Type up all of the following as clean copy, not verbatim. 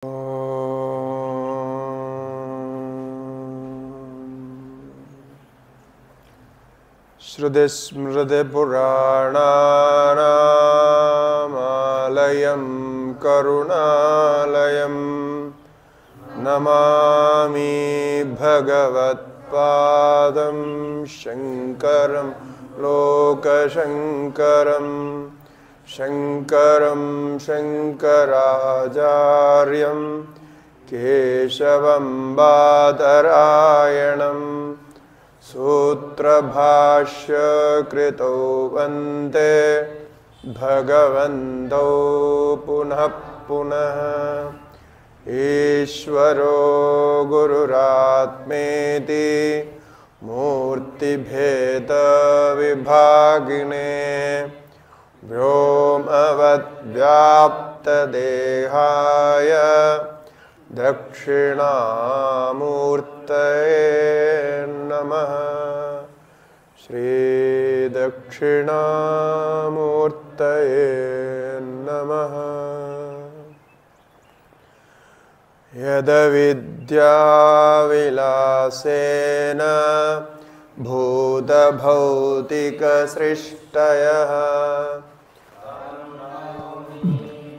श्रुतिस्मृतिपुराणानामालयं करुणालयं नमामि भगवत्पादं शङ्करं लोकशङ्करं शङ्करं शङ्कराचार्यं केशवं बादरायणं सूत्रभाष्य कृतौ वन्दे भगवन्तौ पुनः पुनः ईश्वरो गुरुरात्मेति मूर्तिभेदविभागिने व्योमवद्व्याप्तदेहाय दक्षिणामूर्तये नमः। श्रीदक्षिणामूर्तये नमः। यद्विद्याविलासेन भूतभौतिकसृष्टयः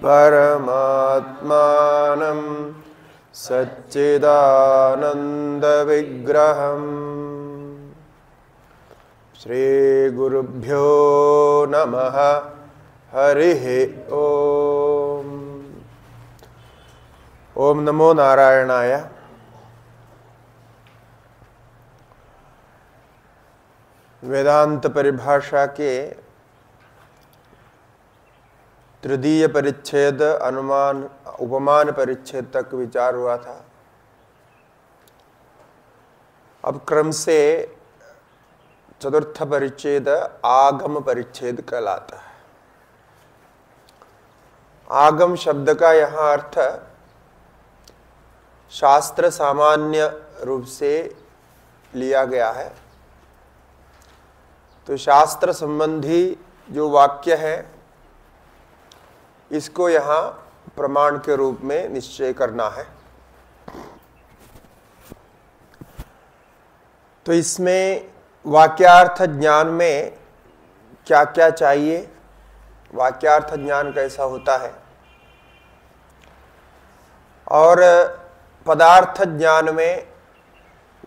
परमात्मानं सच्चिदानन्दविग्रहम् श्रीगुरुभ्यो नमः। हरिः ओम। ओम नमो नारायणाय। वेदांत परिभाषा के तृतीय परिच्छेद अनुमान उपमान परिच्छेद तक विचार हुआ था। अब क्रम से चतुर्थ परिच्छेद आगम परिच्छेद कहलाता है। आगम शब्द का यहाँ अर्थ शास्त्र सामान्य रूप से लिया गया है। तो शास्त्र संबंधी जो वाक्य है इसको यहाँ प्रमाण के रूप में निश्चय करना है। तो इसमें वाक्यार्थ ज्ञान में क्या क्या चाहिए, वाक्यार्थ ज्ञान कैसा होता है, और पदार्थ ज्ञान में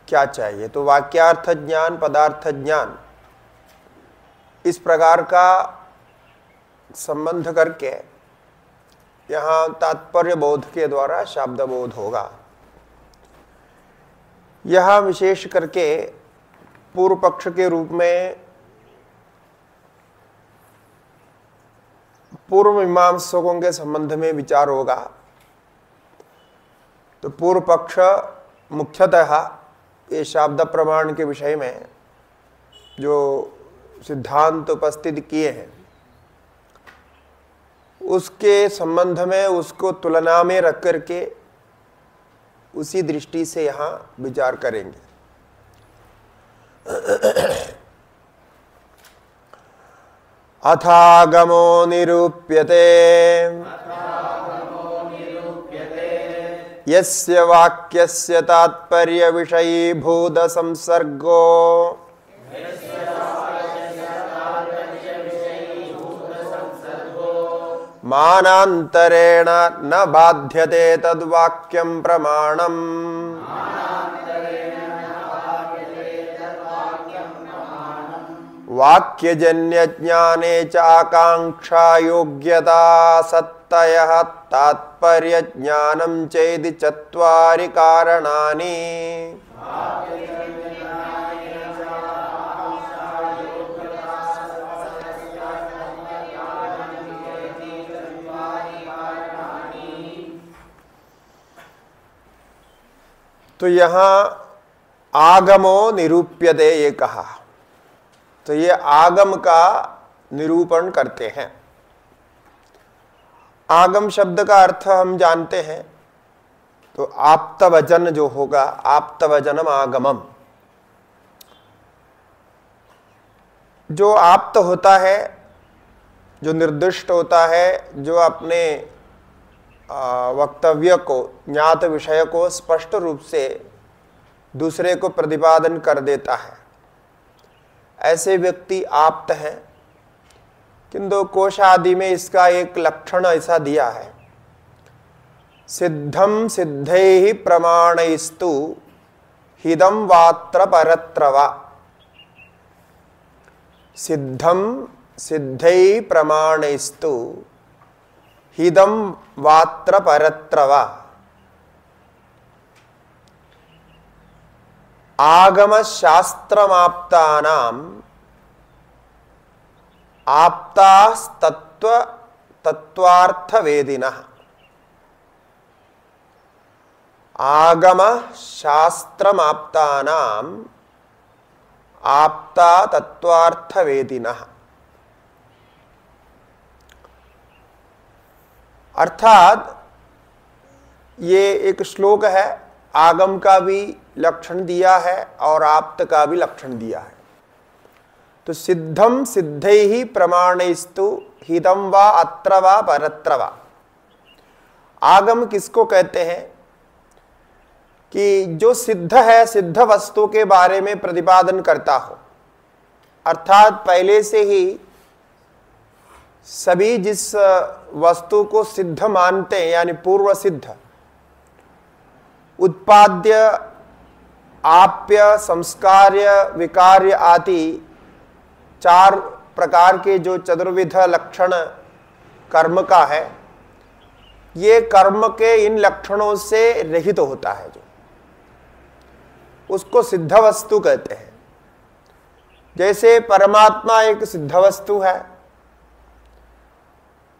क्या चाहिए। तो वाक्यार्थ ज्ञान, पदार्थ ज्ञान, इस प्रकार का संबंध करके यहाँ तात्पर्य बोध के द्वारा शब्द बोध होगा। यह विशेष करके पूर्व पक्ष के रूप में पूर्व मीमांसकों के संबंध में विचार होगा। तो पूर्व पक्ष मुख्यतः ये शब्द प्रमाण के विषय में जो सिद्धांत उपस्थित किए हैं उसके संबंध में उसको तुलना में रख करके उसी दृष्टि से यहाँ विचार करेंगे। अथागमो निरूप्यते यस्य वाक्यस्य तात्पर्य विषयीभूत संसर्गो मानान्तरेण न बाध्यते तद्वाक्यं प्रमाणम्। वाक्यजन्य ज्ञाने च आकांक्षा योग्यता सत्तयः तात्पर्य ज्ञानं चेदि चत्वारि कारणानि। तो यहाँ आगमो निरूप्यते ये कहा, तो ये आगम का निरूपण करते हैं। आगम शब्द का अर्थ हम जानते हैं। तो आप्तवचन जो होगा, आप्तवचनम आगमम, जो आप्त होता है, जो निर्दिष्ट होता है, जो अपने वक्तव्य को, ज्ञात विषय को स्पष्ट रूप से दूसरे को प्रतिपादन कर देता है, ऐसे व्यक्ति आप्त हैं। किंतु कोश आदि में इसका एक लक्षण ऐसा दिया है, सिद्धम सिद्धैहि प्रमाणैस्तु हिदम वात्र परत्र वा। सिद्धम सिद्धैहि प्रमाणैस्तु हिदम वात्र परत्र वा। आगम शास्त्रमाप्तानाम आप्तास्तत्व तत्वार्थवेदिनः। आगम शास्त्रमाप्तानाम आप्ता तत्वार्थवेदिनः। अर्थात ये एक श्लोक है, आगम का भी लक्षण दिया है और आप्त का भी लक्षण दिया है। तो सिद्धम सिद्धैहि प्रमाणैस्तु हिदम वा अत्र वा परत्र वा। आगम किसको कहते हैं कि जो सिद्ध है, सिद्ध वस्तु के बारे में प्रतिपादन करता हो, अर्थात पहले से ही सभी जिस वस्तु को सिद्ध मानते हैं, यानी पूर्व सिद्ध, उत्पाद्य, आप्य, संस्कार्य, विकार्य आदि चार प्रकार के जो चतुर्विध लक्षण कर्म का है, ये कर्म के इन लक्षणों से रहित होता है, जो उसको सिद्ध वस्तु कहते हैं। जैसे परमात्मा एक सिद्ध वस्तु है,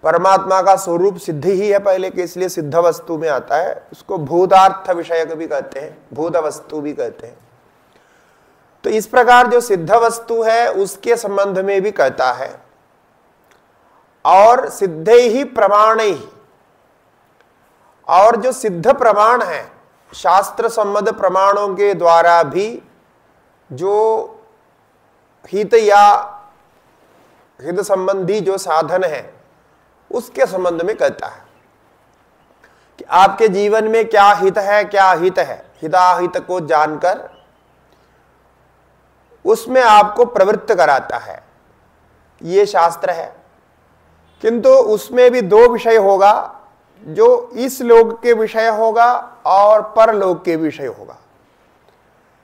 परमात्मा का स्वरूप सिद्ध ही है पहले के, इसलिए सिद्ध वस्तु में आता है। उसको भूतार्थ विषयक भी कहते हैं, भूत वस्तु भी कहते हैं। तो इस प्रकार जो सिद्ध वस्तु है उसके संबंध में भी कहता है। और सिद्धे ही प्रमाण ही, और जो सिद्ध प्रमाण है, शास्त्र संबद्ध प्रमाणों के द्वारा भी जो हित या हित संबंधी जो साधन है उसके संबंध में कहता है कि आपके जीवन में क्या हित है, क्या अहित है। हिताहित को जानकर उसमें आपको प्रवृत्त कराता है, ये शास्त्र है। किंतु उसमें भी दो विषय होगा, जो इस लोक के विषय होगा और परलोक के विषय होगा।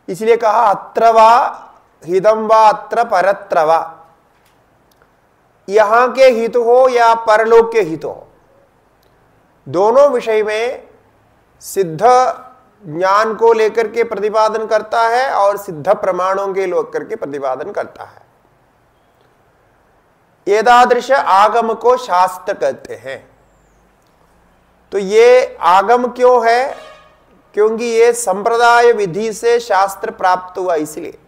इसलिए कहा अत्र वा हिदम वा अत्र परत्र वा। यहां के हित हो या परलोक के हित हो, दोनों विषय में सिद्ध ज्ञान को लेकर के प्रतिपादन करता है और सिद्ध प्रमाणों के लेकर के प्रतिपादन करता है। एदादृश आगम को शास्त्र कहते हैं। तो ये आगम क्यों है? क्योंकि ये संप्रदाय विधि से शास्त्र प्राप्त हुआ, इसलिए।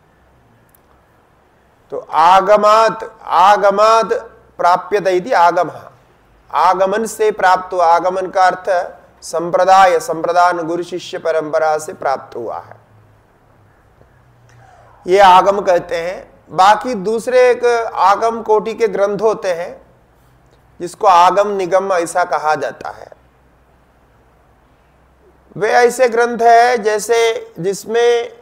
तो आगमाद प्राप्यते इति आगम, आगमन से प्राप्त हुआ। आगमन का अर्थ संप्रदाय, संप्रदान गुरु शिष्य परंपरा से प्राप्त हुआ है, ये आगम कहते हैं। बाकी दूसरे एक आगम कोटि के ग्रंथ होते हैं जिसको आगम निगम ऐसा कहा जाता है। वे ऐसे ग्रंथ है जैसे जिसमें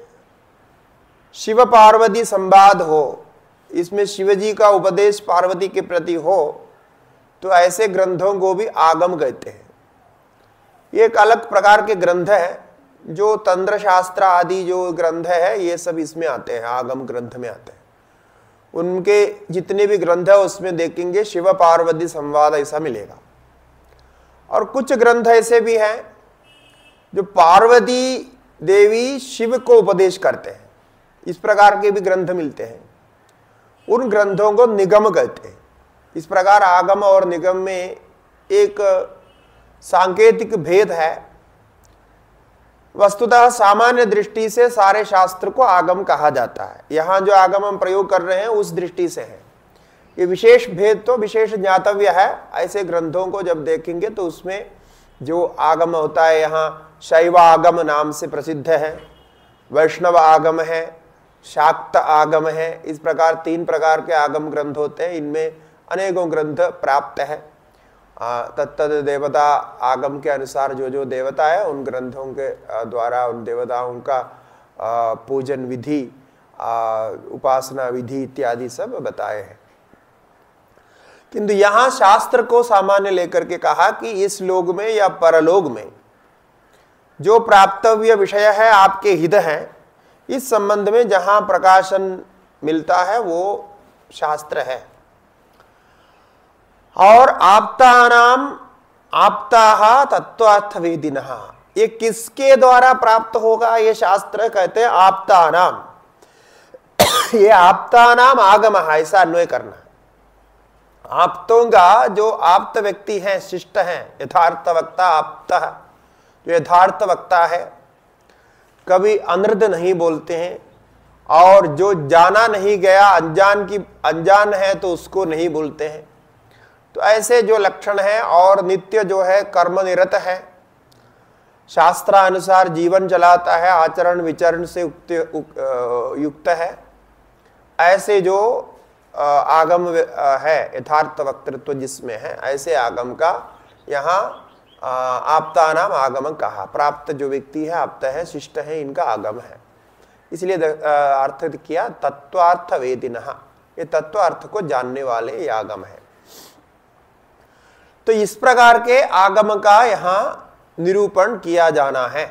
शिव पार्वती संवाद हो, इसमें शिवजी का उपदेश पार्वती के प्रति हो, तो ऐसे ग्रंथों को भी आगम कहते हैं। ये एक अलग प्रकार के ग्रंथ है, जो तंत्र शास्त्र आदि जो ग्रंथ है ये सब इसमें आते हैं, आगम ग्रंथ में आते हैं। उनके जितने भी ग्रंथ है उसमें देखेंगे शिव पार्वती संवाद ऐसा मिलेगा। और कुछ ग्रंथ ऐसे भी हैं जो पार्वती देवी शिव को उपदेश करते हैं, इस प्रकार के भी ग्रंथ मिलते हैं। उन ग्रंथों को निगम कहते हैं। इस प्रकार आगम और निगम में एक सांकेतिक भेद है। वस्तुतः सामान्य दृष्टि से सारे शास्त्र को आगम कहा जाता है। यहां जो आगम हम प्रयोग कर रहे हैं उस दृष्टि से है। ये विशेष भेद तो विशेष ज्ञातव्य है। ऐसे ग्रंथों को जब देखेंगे तो उसमें जो आगम होता है, यहाँ शैव आगम नाम से प्रसिद्ध है, वैष्णव आगम है, शाक्त आगम है। इस प्रकार तीन प्रकार के आगम ग्रंथ होते हैं। इनमें अनेकों ग्रंथ प्राप्त है। तत्तद देवता आगम के अनुसार जो जो देवता है उन ग्रंथों के द्वारा उन देवताओं का पूजन विधि, उपासना विधि इत्यादि सब बताए हैं। किंतु यहां शास्त्र को सामान्य लेकर के कहा कि इस लोक में या परलोक में जो प्राप्तव्य विषय है, आपके हित है, इस संबंध में जहां प्रकाशन मिलता है वो शास्त्र है। और आप्तानाम आप्ताहा तत्वार्थवेदिनः, ये किसके द्वारा प्राप्त होगा? ये शास्त्र कहते हैं आप्तानाम। ये आप्तानाम आगम है, ऐसा अन्वय करना। आप्तों का जो आप्त व्यक्ति हैं, शिष्ट हैं, यथार्थ वक्ता आप्त, जो यथार्थ वक्ता है, कभी अनर्थ नहीं बोलते हैं, और जो जाना नहीं गया अनजान है तो उसको नहीं बोलते हैं। तो ऐसे जो लक्षण है, और नित्य जो है कर्म निरत है, शास्त्रानुसार जीवन चलाता है, आचरण विचरण से युक्त है, ऐसे जो आगम है, यथार्थ वक्तृत्व जिसमें है, ऐसे आगम का यहाँ आप्तानाम आगम कहा। प्राप्त जो व्यक्ति है, आप्त है, शिष्ट है, इनका आगम है। इसलिए अर्थ किया तत्वार्थ वेदिनः, ये तत्वार्थ को जानने वाले ये आगम है। तो इस प्रकार के आगम का यहाँ निरूपण किया जाना है।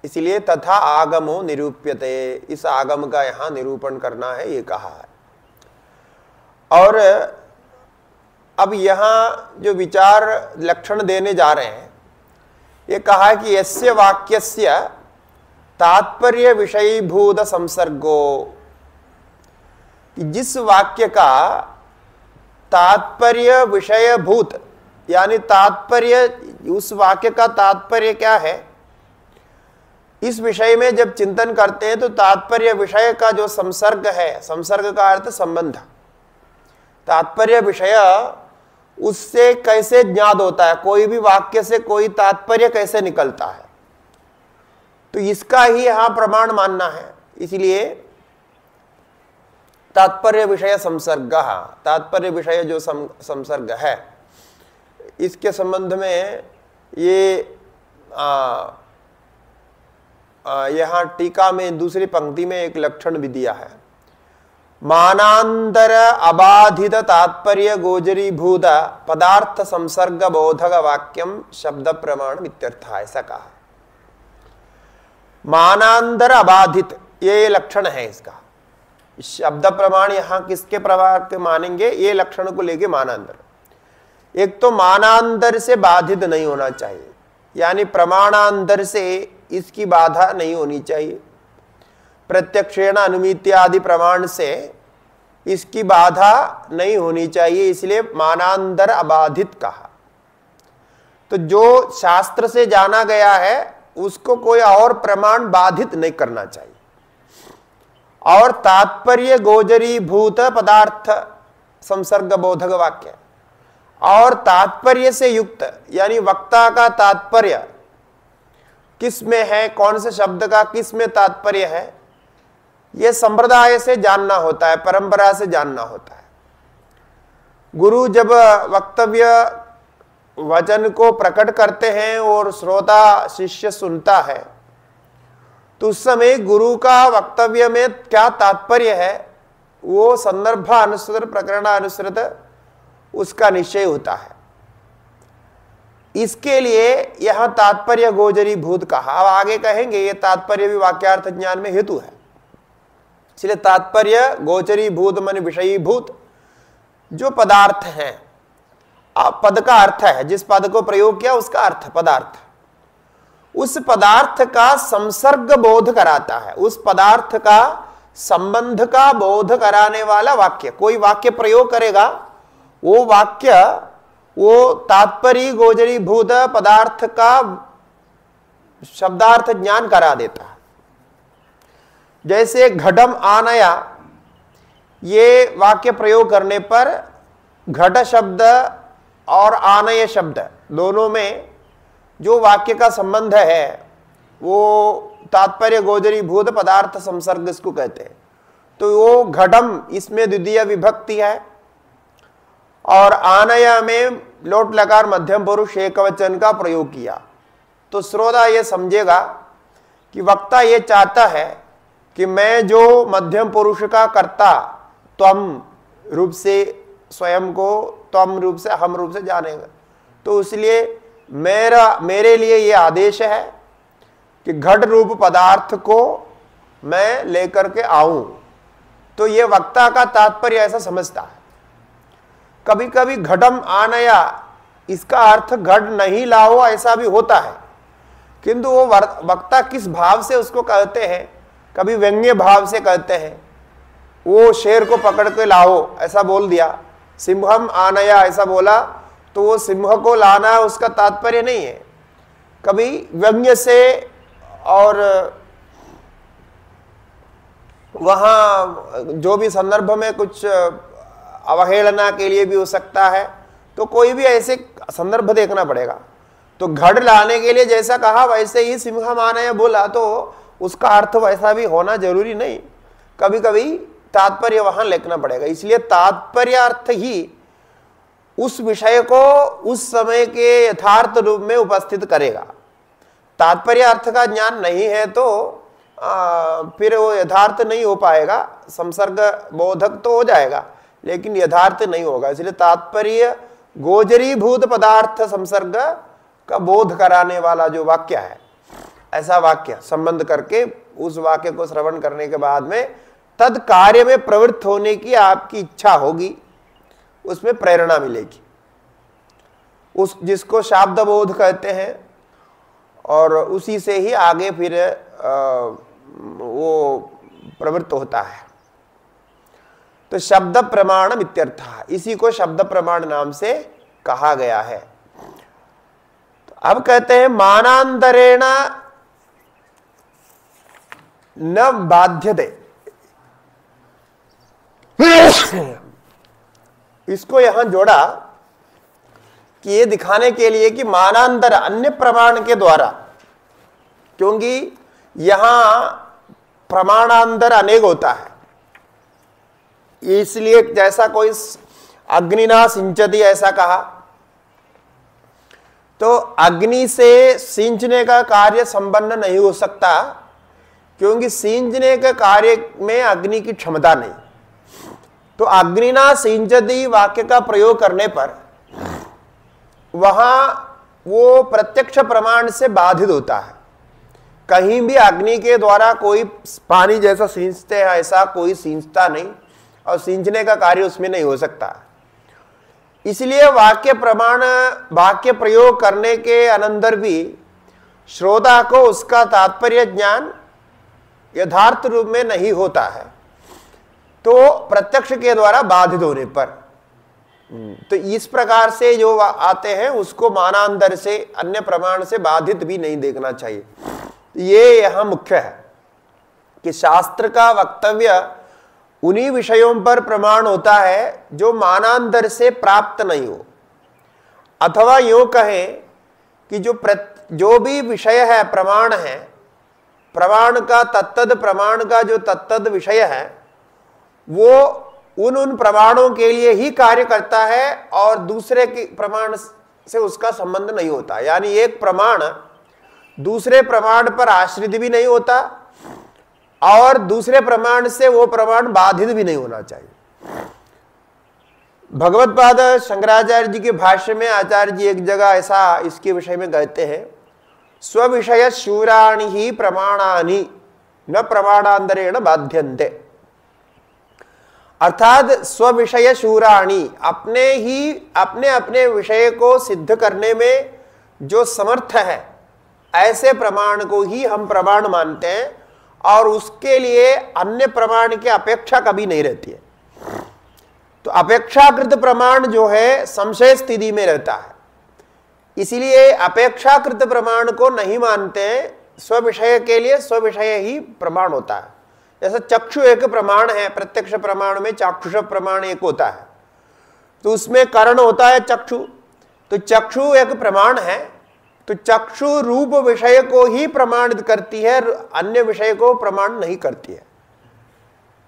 इसलिए तथा आगमो निरूप्यते, इस आगम का यहाँ निरूपण करना है, ये कहा है। और अब यहाँ जो विचार लक्षण देने जा रहे हैं, ये कहा है कि यस्य वाक्यस्य तात्पर्य विषयीभूत संसर्गो, जिस वाक्य का तात्पर्य विषयभूत, यानी तात्पर्य, उस वाक्य का तात्पर्य क्या है, इस विषय में जब चिंतन करते हैं तो तात्पर्य विषय का जो संसर्ग है, संसर्ग का अर्थ संबंध, तात्पर्य विषय उससे कैसे ज्ञात होता है, कोई भी वाक्य से कोई तात्पर्य कैसे निकलता है, तो इसका ही यहां प्रमाण मानना है। इसलिए तात्पर्य विषय संसर्ग, तात्पर्य विषय जो संसर्ग है, इसके संबंध में ये यहां टीका में दूसरी पंक्ति में एक लक्षण भी दिया है, मानांतर अबाधित तात्पर्य गोचरीभूत पदार्थ संसर्ग बोधक वाक्यम शब्द प्रमाण इत्यर्थ, ऐसा कहा। मानांतर अबाधित ये लक्षण है इसका। शब्द प्रमाण यहां किसके प्रभाव के मानेंगे? ये लक्षण को लेके मानांतर। एक तो मानांतर से बाधित नहीं होना चाहिए, यानी प्रमाणांतर से इसकी बाधा नहीं होनी चाहिए। प्रत्यक्षेण अनुमिति आदि प्रमाण से इसकी बाधा नहीं होनी चाहिए, इसलिए मानांतर अबाधित कहा। तो जो शास्त्र से जाना गया है उसको कोई और प्रमाण बाधित नहीं करना चाहिए। और तात्पर्य गोचरीभूत पदार्थ संसर्ग बोधक वाक्य, और तात्पर्य से युक्त, यानी वक्ता का तात्पर्य किस में है, कौन से शब्द का किस में तात्पर्य है, यह संप्रदाय से जानना होता है, परंपरा से जानना होता है। गुरु जब वक्तव्य वचन को प्रकट करते हैं और श्रोता शिष्य सुनता है, तो उस समय गुरु का वक्तव्य में क्या तात्पर्य है, वो संदर्भ अनुसृत प्रकरणानुसृत उसका निश्चय होता है। इसके लिए यहां तात्पर्य गोचरीभूत कहा। अब आगे कहेंगे ये तात्पर्य भी वाक्यार्थ ज्ञान में हेतु है, इसलिए तात्पर्य गोचरीभूत मन विषयीभूत जो पदार्थ हैं, पद का अर्थ है, जिस पद को प्रयोग किया उसका अर्थ पदार्थ, उस पदार्थ का संसर्ग बोध कराता है, उस पदार्थ का संबंध का बोध कराने वाला वाक्य। कोई वाक्य प्रयोग करेगा, वो वाक्य वो तात्पर्य गोचरीभूत पदार्थ का शब्दार्थ ज्ञान करा देता है। जैसे घटम आनया, ये वाक्य प्रयोग करने पर घट शब्द और आनय शब्द दोनों में जो वाक्य का संबंध है वो तात्पर्य गोचरीभूत पदार्थ संसर्ग इसको कहते हैं। तो वो घटम, इसमें द्वितीय विभक्ति है, और आनय में लोट लकार मध्यम पुरुष एकवचन का प्रयोग किया तो श्रोता ये समझेगा कि वक्ता ये चाहता है कि मैं जो मध्यम पुरुष का कर्ता त्वम रूप से स्वयं को त्वम रूप से हम रूप से जानेगा, तो इसलिए मेरे लिए ये आदेश है कि घट रूप पदार्थ को मैं लेकर के आऊं। तो ये वक्ता का तात्पर्य ऐसा समझता है। कभी कभी घटम आनया इसका अर्थ घट नहीं लाओ ऐसा भी होता है, किंतु वो वक्ता किस भाव से उसको कहते हैं, कभी व्यंग्य भाव से कहते हैं, वो शेर को पकड़ के लाओ ऐसा बोल दिया, सिंहम आनया ऐसा बोला तो वो सिंह को लाना उसका तात्पर्य नहीं है। कभी व्यंग्य से और वहां जो भी संदर्भ में कुछ अवहेलना के लिए भी हो सकता है, तो कोई भी ऐसे संदर्भ देखना पड़ेगा। तो घड़ लाने के लिए जैसा कहा वैसे ही सिंह मानया बोला तो उसका अर्थ वैसा भी होना जरूरी नहीं, कभी कभी तात्पर्य वहां लिखना पड़ेगा। इसलिए तात्पर्य अर्थ ही उस विषय को उस समय के यथार्थ रूप में उपस्थित करेगा। तात्पर्य अर्थ का ज्ञान नहीं है तो फिर वो यथार्थ नहीं हो पाएगा, संसर्ग बोधक तो हो जाएगा लेकिन यथार्थ नहीं होगा। इसलिए तात्पर्य गोचरीभूत पदार्थ संसर्ग का बोध कराने वाला जो वाक्य है, ऐसा वाक्य संबंध करके उस वाक्य को श्रवण करने के बाद में तद कार्य में प्रवृत्त होने की आपकी इच्छा होगी, उसमें प्रेरणा मिलेगी, उस जिसको शाब्द बोध कहते हैं, और उसी से ही आगे फिर वो प्रवृत्त होता है। तो शब्द प्रमाण इत्यर्थ, इसी को शब्द प्रमाण नाम से कहा गया है। तो अब कहते हैं मानांतरेण न बाध्यते, इसको यहां जोड़ा कि ये दिखाने के लिए कि मानांतर अन्य प्रमाण के द्वारा, क्योंकि यहां प्रमाणांतर अनेक होता है, इसलिए जैसा कोई अग्निना सिंचती ऐसा कहा तो अग्नि से सिंचने का कार्य संपन्न नहीं हो सकता, क्योंकि सिंचने के कार्य में अग्नि की क्षमता नहीं। तो अग्निना सिंचती वाक्य का प्रयोग करने पर वहां वो प्रत्यक्ष प्रमाण से बाधित होता है। कहीं भी अग्नि के द्वारा कोई पानी जैसा सींचते हैं ऐसा कोई सींचता नहीं, और सींचने का कार्य उसमें नहीं हो सकता। इसलिए वाक्य प्रमाण वाक्य प्रयोग करने के अनंतर भी श्रोता को उसका तात्पर्य ज्ञान यथार्थ रूप में नहीं होता है, तो प्रत्यक्ष के द्वारा बाधित होने पर, तो इस प्रकार से जो आते हैं उसको मानांतर से अन्य प्रमाण से बाधित भी नहीं देखना चाहिए। ये यहां मुख्य है कि शास्त्र का वक्तव्य उन्हीं विषयों पर प्रमाण होता है जो मानांतर से प्राप्त नहीं हो, अथवा यूं कहें कि जो भी विषय है प्रमाण है, प्रमाण का तत्तद प्रमाण का जो तत्तद विषय है वो उन प्रमाणों के लिए ही कार्य करता है और दूसरे के प्रमाण से उसका संबंध नहीं होता। यानी एक प्रमाण दूसरे प्रमाण पर आश्रित भी नहीं होता और दूसरे प्रमाण से वो प्रमाण बाधित भी नहीं होना चाहिए। भगवत्पाद शंकराचार्य जी के भाष्य में आचार्य जी एक जगह ऐसा इसके विषय में कहते हैं, स्वविषय शूराणि ही प्रमाणानि न प्रमाणांतरेण बाध्यन्ते। अर्थात स्वविषय शूराणि अपने अपने विषय को सिद्ध करने में जो समर्थ है ऐसे प्रमाण को ही हम प्रमाण मानते हैं, और उसके लिए अन्य प्रमाण की अपेक्षा कभी नहीं रहती है। तो अपेक्षाकृत प्रमाण जो है संशय स्थिति में रहता है, इसीलिए अपेक्षाकृत प्रमाण को नहीं मानते हैं। स्वविषय के लिए स्वविषय ही प्रमाण होता है। जैसे चक्षु एक प्रमाण है, प्रत्यक्ष प्रमाण में चाक्षुष प्रमाण एक होता है, तो उसमें कर्ण होता है चक्षु, तो चक्षु एक प्रमाण है, तो चक्षु रूप विषय को ही प्रमाणित करती है, अन्य विषय को प्रमाण नहीं करती है।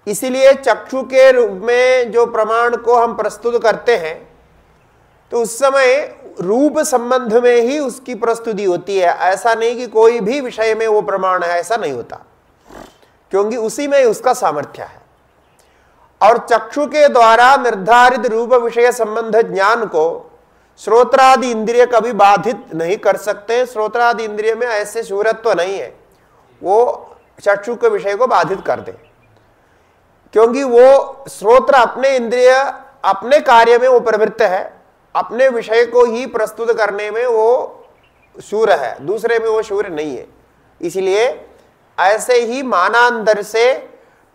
इसीलिए चक्षु के रूप में जो प्रमाण को हम प्रस्तुत करते हैं तो उस समय रूप संबंध में ही उसकी प्रस्तुति होती है। ऐसा नहीं कि कोई भी विषय में वो प्रमाण है, ऐसा नहीं होता, क्योंकि उसी में उसका सामर्थ्य है। और चक्षु के द्वारा निर्धारित रूप विषय संबंध ज्ञान को श्रोत्रादि इंद्रिय कभी बाधित नहीं कर सकते। श्रोत्रादि इंद्रिय में ऐसे शूरत्व नहीं है वो चक्षु के विषय को बाधित कर दे, क्योंकि वो श्रोत्र अपने इंद्रिय अपने कार्य में वो प्रवृत्त है, अपने विषय को ही प्रस्तुत करने में वो शूर है, दूसरे में वो शूर नहीं है। इसलिए ऐसे ही मानांतर से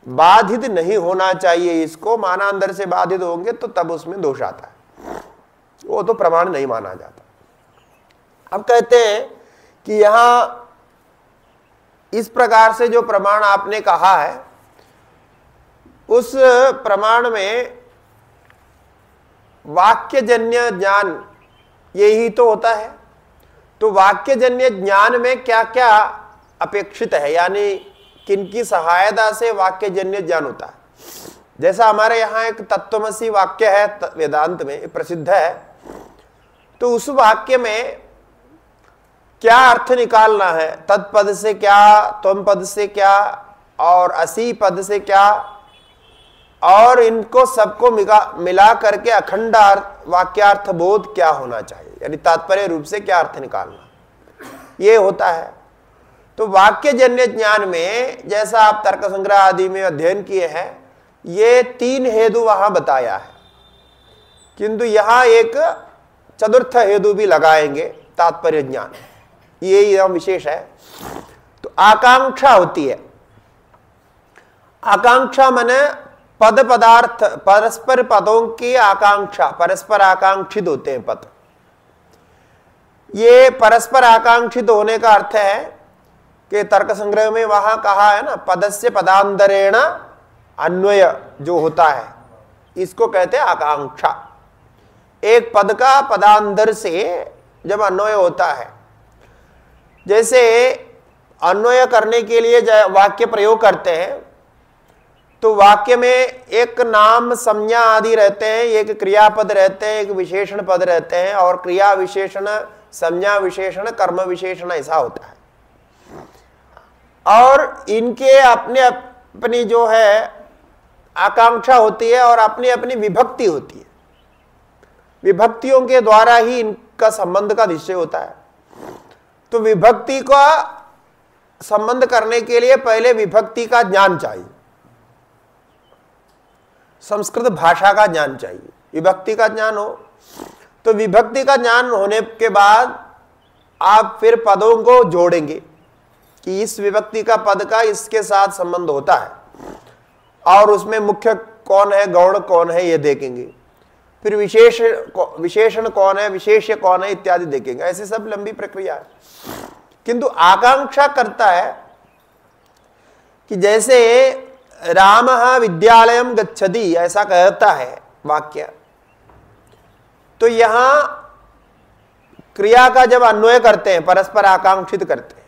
बाधित नहीं होना चाहिए। इसको मानांतर से बाधित होंगे तो तब उसमें दोष आता है, वो तो प्रमाण नहीं माना जाता। अब कहते हैं कि यहां इस प्रकार से जो प्रमाण आपने कहा है उस प्रमाण में वाक्यजन्य ज्ञान यही तो होता है। तो वाक्यजन्य ज्ञान में क्या क्या अपेक्षित है, यानी किनकी सहायता से वाक्यजन्य ज्ञान होता है। जैसा हमारे यहाँ एक तत्वमसी वाक्य है वेदांत में प्रसिद्ध है, तो उस वाक्य में क्या अर्थ निकालना है, तत्पद से क्या, त्वम पद से क्या और असी पद से क्या, और इनको सबको मिला करके अखंड वाक्यार्थ बोध क्या होना चाहिए, यानी तात्पर्य रूप से क्या अर्थ निकालना, ये होता है। तो वाक्यजन्य ज्ञान में जैसा आप तर्क संग्रह आदि में अध्ययन किए हैं, ये 3 हेतु वहां बताया है, किंतु यहां एक चतुर्थ हेतु भी लगाएंगे, तात्पर्य ज्ञान, ये यह विशेष है। तो आकांक्षा होती है। आकांक्षा माने पद पदार्थ, परस्पर पदों की आकांक्षा, परस्पर आकांक्षित होते हैं पद। ये परस्पर आकांक्षित होने का अर्थ है कि तर्क संग्रह में वहां कहा है ना, पदस्य पदांतरेण अन्वय जो होता है, इसको कहते हैं आकांक्षा। एक पद का पदांतर से जब अन्वय होता है, जैसे अन्वय करने के लिए वाक्य प्रयोग करते हैं, तो वाक्य में एक नाम संज्ञा आदि रहते हैं, एक क्रियापद रहते हैं, एक विशेषण पद रहते हैं, और क्रिया विशेषण, संज्ञा विशेषण, कर्म विशेषण ऐसा होता है। और इनके अपने अपनी जो है आकांक्षा होती है और अपनी अपनी विभक्ति होती है। विभक्तियों के द्वारा ही इनका संबंध का निश्चय होता है। तो विभक्ति का संबंध करने के लिए पहले विभक्ति का ज्ञान चाहिए, संस्कृत भाषा का ज्ञान चाहिए। विभक्ति का ज्ञान हो तो विभक्ति का ज्ञान होने के बाद आप फिर पदों को जोड़ेंगे कि इस विभक्ति का पद का इसके साथ संबंध होता है, और उसमें मुख्य कौन है, गौण कौन है, ये देखेंगे। फिर विशेषण कौन है, विशेष्य कौन है, इत्यादि देखेंगे। ऐसी सब लंबी प्रक्रिया है। किंतु आकांक्षा करता है कि जैसे रामः विद्यालयं गच्छति, ऐसा कहता है वाक्य, तो यहां क्रिया का जब अन्वय करते हैं, परस्पर आकांक्षित करते हैं,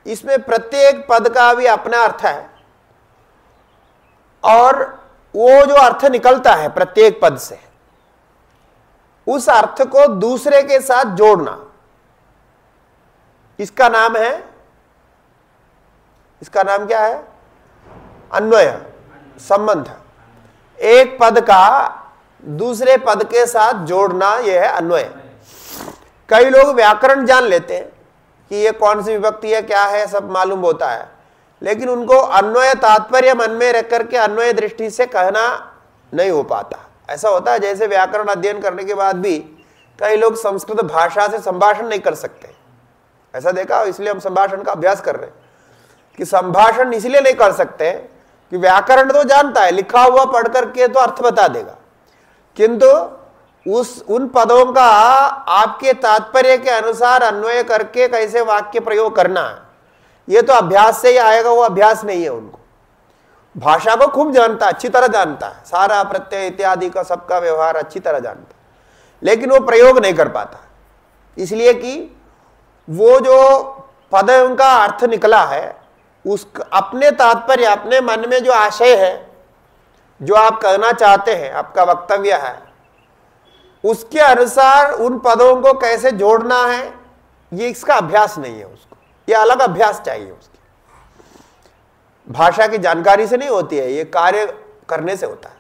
इसमें प्रत्येक पद का भी अपना अर्थ है, और वो जो अर्थ निकलता है प्रत्येक पद से, उस अर्थ को दूसरे के साथ जोड़ना, इसका नाम है, इसका नाम क्या है, अन्वय, संबंध। एक पद का दूसरे पद के साथ जोड़ना, यह है अन्वय। कई लोग व्याकरण जान लेते हैं कि ये कौन सी विभक्ति है, क्या है, सब मालूम होता है, लेकिन उनको अन्वय तात्पर्य मन में रख करके अन्वय दृष्टि से कहना नहीं हो पाता। ऐसा होता है जैसे व्याकरण अध्ययन करने के बाद भी कई लोग संस्कृत भाषा से संभाषण नहीं कर सकते, ऐसा देखा, इसलिए हम संभाषण का अभ्यास कर रहे हैं कि संभाषण इसलिए नहीं कर सकते कि व्याकरण तो जानता है, लिखा हुआ पढ़ करके तो अर्थ बता देगा, किंतु उन पदों का आपके तात्पर्य के अनुसार अन्वय करके कैसे वाक्य प्रयोग करना है, ये तो अभ्यास से ही आएगा। वो अभ्यास नहीं है उनको। भाषा को खूब जानता है, अच्छी तरह जानता है, सारा प्रत्यय इत्यादि का सबका व्यवहार अच्छी तरह जानता है, लेकिन वो प्रयोग नहीं कर पाता, इसलिए कि वो जो पद उनका अर्थ निकला है, उस अपने तात्पर्य, अपने मन में जो आशय है, जो आप कहना चाहते हैं, आपका वक्तव्य है, उसके अनुसार उन पदों को कैसे जोड़ना है, ये इसका अभ्यास नहीं है उसको, ये अलग अभ्यास चाहिए उसकी। भाषा की जानकारी से नहीं होती है, ये कार्य करने से होता है।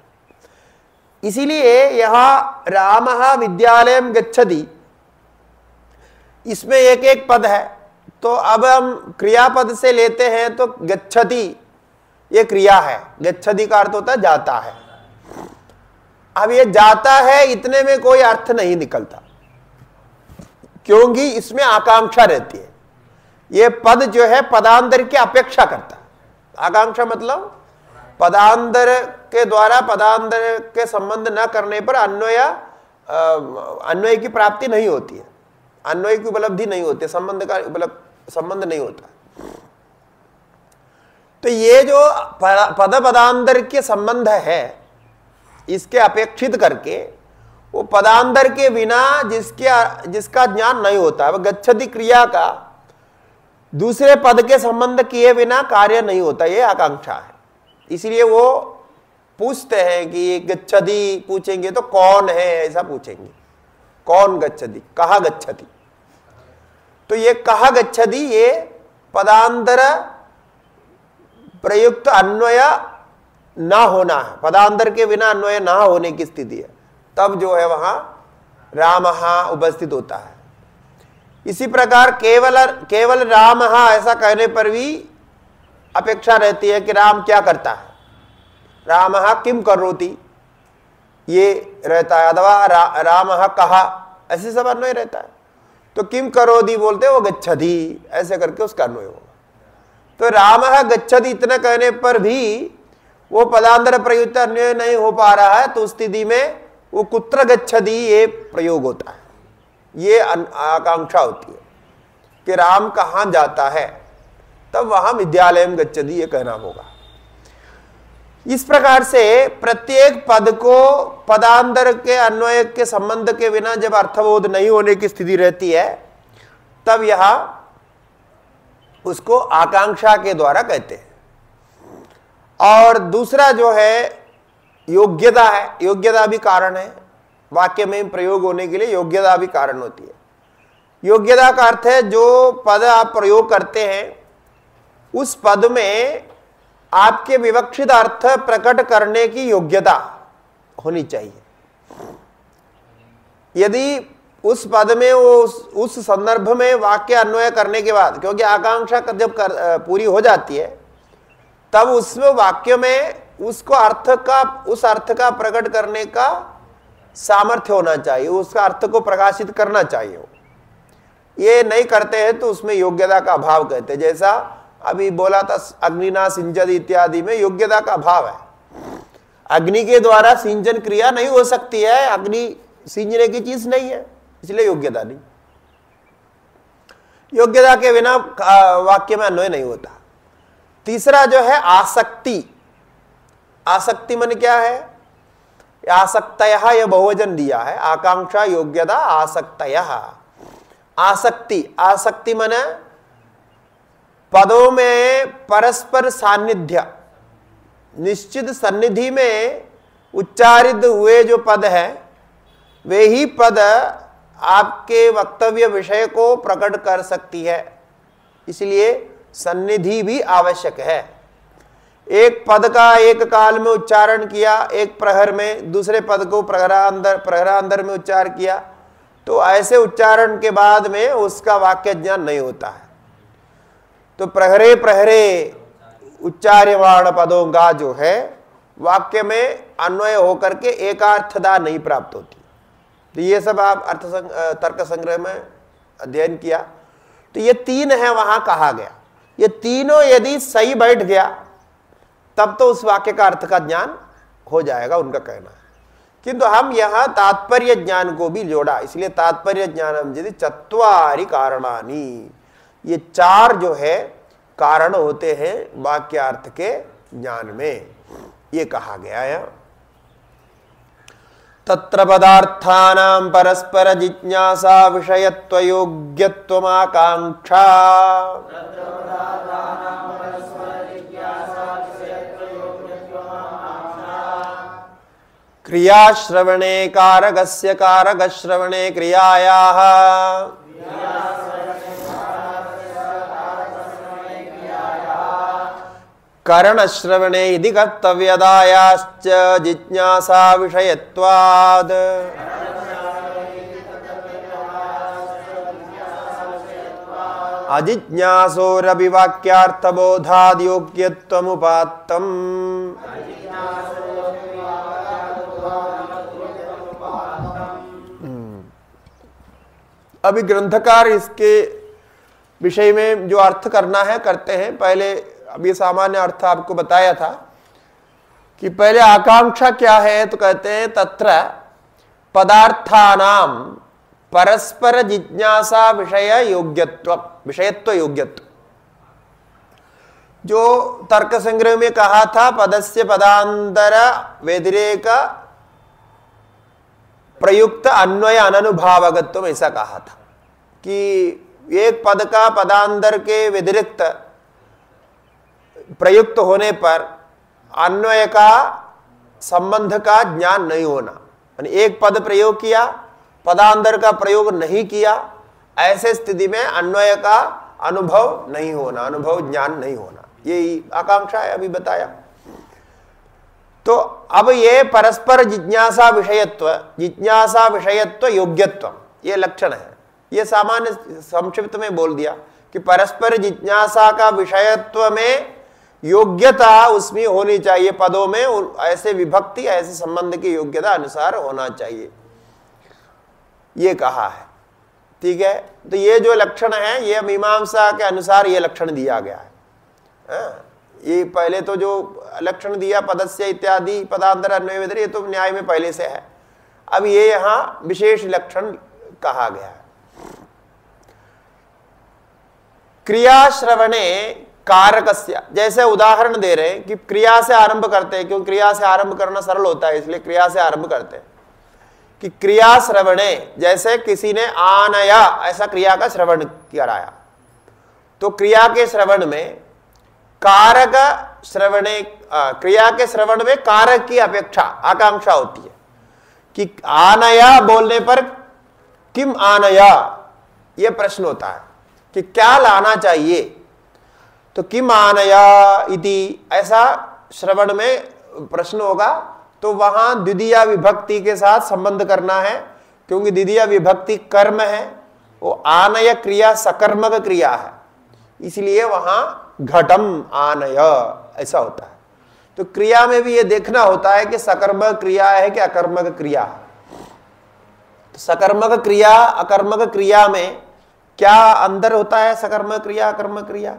इसीलिए यहां रामः विद्यालयं गच्छति, इसमें एक एक पद है, तो अब हम क्रियापद से लेते हैं तो गच्छति ये क्रिया है, गच्छति का अर्थ होता है जाता है। अब ये जाता है इतने में कोई अर्थ नहीं निकलता, क्योंकि इसमें आकांक्षा रहती है। ये पद जो है पदांतर की अपेक्षा करता है। आकांक्षा मतलब पदांतर के द्वारा पदांतर के संबंध न करने पर अन्वय की प्राप्ति नहीं होती है, अन्वय की उपलब्धि नहीं होती, संबंध का संबंध नहीं होता। तो ये जो पद पदांतर के संबंध है, इसके अपेक्षित करके वो पदांतर के बिना जिसका ज्ञान नहीं होता है, गच्छति क्रिया का दूसरे पद के संबंध किए बिना कार्य नहीं होता, ये आकांक्षा है। इसलिए वो पूछते हैं कि गच्छति पूछेंगे तो कौन है, ऐसा पूछेंगे, कौन गच्छति, कहा गच्छति। तो ये कहा गच्छति ये पदांतर प्रयुक्त अन्वय ना होना है, पदांतर के बिना अन्वय ना होने की स्थिति है, तब जो है वहां रामः उपस्थित होता है। इसी प्रकार केवल रामः ऐसा कहने पर भी अपेक्षा रहती है कि राम क्या करता है, रामः किम करोति ये रहता है, अथवा रामः कहा, ऐसे सब अन्वय रहता है। तो किम करोति बोलते वो गच्छति, ऐसे करके उसका अन्वय होगा। तो रामः गच्छति इतना कहने पर भी वो पदांतर प्रयुक्त अन्वय नहीं हो पा रहा है, तो उस स्थिति में वो कुत्र गच्छति ये प्रयोग होता है, ये आकांक्षा होती है कि राम कहाँ जाता है, तब वहां विद्यालयं गच्छति ये कहना होगा। इस प्रकार से प्रत्येक पद को पदांतर के अन्वय के संबंध के बिना जब अर्थबोध नहीं होने की स्थिति रहती है, तब यहां उसको आकांक्षा के द्वारा कहते हैं। और दूसरा जो है योग्यता है, योग्यता भी कारण है, वाक्य में प्रयोग होने के लिए योग्यता भी कारण होती है। योग्यता का अर्थ है जो पद आप प्रयोग करते हैं उस पद में आपके विवक्षित अर्थ प्रकट करने की योग्यता होनी चाहिए। यदि उस पद में वो उस संदर्भ में वाक्य अन्वय करने के बाद, क्योंकि आकांक्षा जब पूरी हो जाती है तब उसमें वाक्य में उसको उस अर्थ का प्रकट करने का सामर्थ्य होना चाहिए, उसका अर्थ को प्रकाशित करना चाहिए। ये नहीं करते हैं तो उसमें योग्यता का अभाव कहते हैं। जैसा अभी बोला था अग्निना सिंचन इत्यादि में योग्यता का अभाव है, अग्नि के द्वारा सिंचन क्रिया नहीं हो सकती है, अग्नि सींचने की चीज नहीं है, इसलिए योग्यता नहीं। योग्यता के बिना वाक्य में अन्वय नहीं होता। तीसरा जो है आसक्ति। आसक्ति मन क्या है, आसक्तयः यह बहुवचन दिया है, आकांक्षा योग्यता आसक्तयः। आसक्ति, आसक्ति मन पदों में परस्पर सान्निध्य, निश्चित सन्निधि में उच्चारित हुए जो पद है वे ही पद आपके वक्तव्य विषय को प्रकट कर सकती है, इसलिए सन्निधि भी आवश्यक है। एक पद का एक काल में उच्चारण किया, एक प्रहर में, दूसरे पद को प्रहरांतर में उच्चार किया, तो ऐसे उच्चारण के बाद में उसका वाक्य ज्ञान नहीं होता है। तो प्रहरे प्रहरे उच्चार्यमाण पदों का जो है वाक्य में अन्वय होकर के एकार्थता नहीं प्राप्त होती। तो ये सब आप तर्क संग्रह में अध्ययन किया, तो ये तीन है वहां कहा गया। ये तीनों यदि सही बैठ गया तब तो उस वाक्य का अर्थ का ज्ञान हो जाएगा, उनका कहना है। किंतु हम यहां तात्पर्य ज्ञान को भी जोड़ा, इसलिए तात्पर्य ज्ञानम यदि चत्वारि कारणानि, ये चार जो है कारण होते हैं वाक्यार्थ के ज्ञान में, ये कहा गया है। तत्र पदार्थानां परस्पर जिज्ञासा विषयत्व योग्यत्वमाकांक्षा क्रियाश्रवणे कारकस्य कारकश्रवणे क्रियायाः करणश्रवणे इति कर्तव्यतायाश्च जिज्ञासा विषयत्वात् अजिज्ञासोरपि वाक्यार्थबोधाद्योग्यत्वमुपात्तम्। अभी ग्रंथकार इसके विषय में जो अर्थ करना है करते हैं। पहले अब ये सामान्य अर्थ आपको बताया था कि पहले आकांक्षा क्या है, तो कहते हैं तत्र पदार्थानाम परस्पर जिज्ञासा विषय योग्यत्व विषयत्व योग्यत्व। जो तर्क संग्रह में कहा था पदस्य पदांतर व्यतिरेक प्रयुक्त अन्वय अननुभावगत्व, ऐसा कहा था कि एक पद का पदांतर के व्यतिरिक्त प्रयुक्त होने पर अन्वय का संबंध का ज्ञान नहीं होना। एक पद प्रयोग किया, पदांतर का प्रयोग नहीं किया, ऐसे स्थिति में अन्वय का अनुभव नहीं होना, अनुभव ज्ञान नहीं होना। यही आकांक्षा है, अभी बताया। तो अब ये परस्पर जिज्ञासा विषयत्व योग्यत्व, ये लक्षण है। ये सामान्य संक्षिप्त में बोल दिया कि परस्पर जिज्ञासा का विषयत्व में योग्यता उसमें होनी चाहिए, पदों में ऐसे विभक्ति ऐसे संबंध की योग्यता अनुसार होना चाहिए, ये कहा है। ठीक है, तो ये जो लक्षण है ये मीमांसा के अनुसार ये लक्षण दिया गया है। ये पहले तो जो लक्षण दिया पदस्य इत्यादि पदांतर अन्वय व्यतिरेक, ये तो न्याय में पहले से है। अब ये यहां विशेष लक्षण कहा गया है। क्रिया श्रवणे कारकस्य, जैसे उदाहरण दे रहे हैं कि क्रिया से आरंभ करते हैं, क्योंकि क्रिया से आरंभ करना सरल होता है इसलिए क्रिया से आरंभ करते हैं। कि क्रिया श्रवणे, जैसे किसी ने आनया ऐसा क्रिया का श्रवण कराया, तो क्रिया के श्रवण में कारक श्रवणे, क्रिया के श्रवण में कारक की अपेक्षा आकांक्षा होती है कि आनया बोलने पर किम आनया, यह प्रश्न होता है कि क्या लाना चाहिए। तो किम आनया इति ऐसा श्रवण में प्रश्न होगा, तो वहां द्वितीया विभक्ति के साथ संबंध करना है, क्योंकि द्वितीया विभक्ति कर्म है, वो आनय क्रिया सकर्मक क्रिया है, इसलिए वहां घटम आनय ऐसा होता है। तो क्रिया में भी ये देखना होता है कि सकर्मक क्रिया है कि अकर्मक क्रिया है। तो सकर्मक क्रिया अकर्मक क्रिया में क्या अंतर होता है? सकर्मक क्रिया अकर्मक क्रिया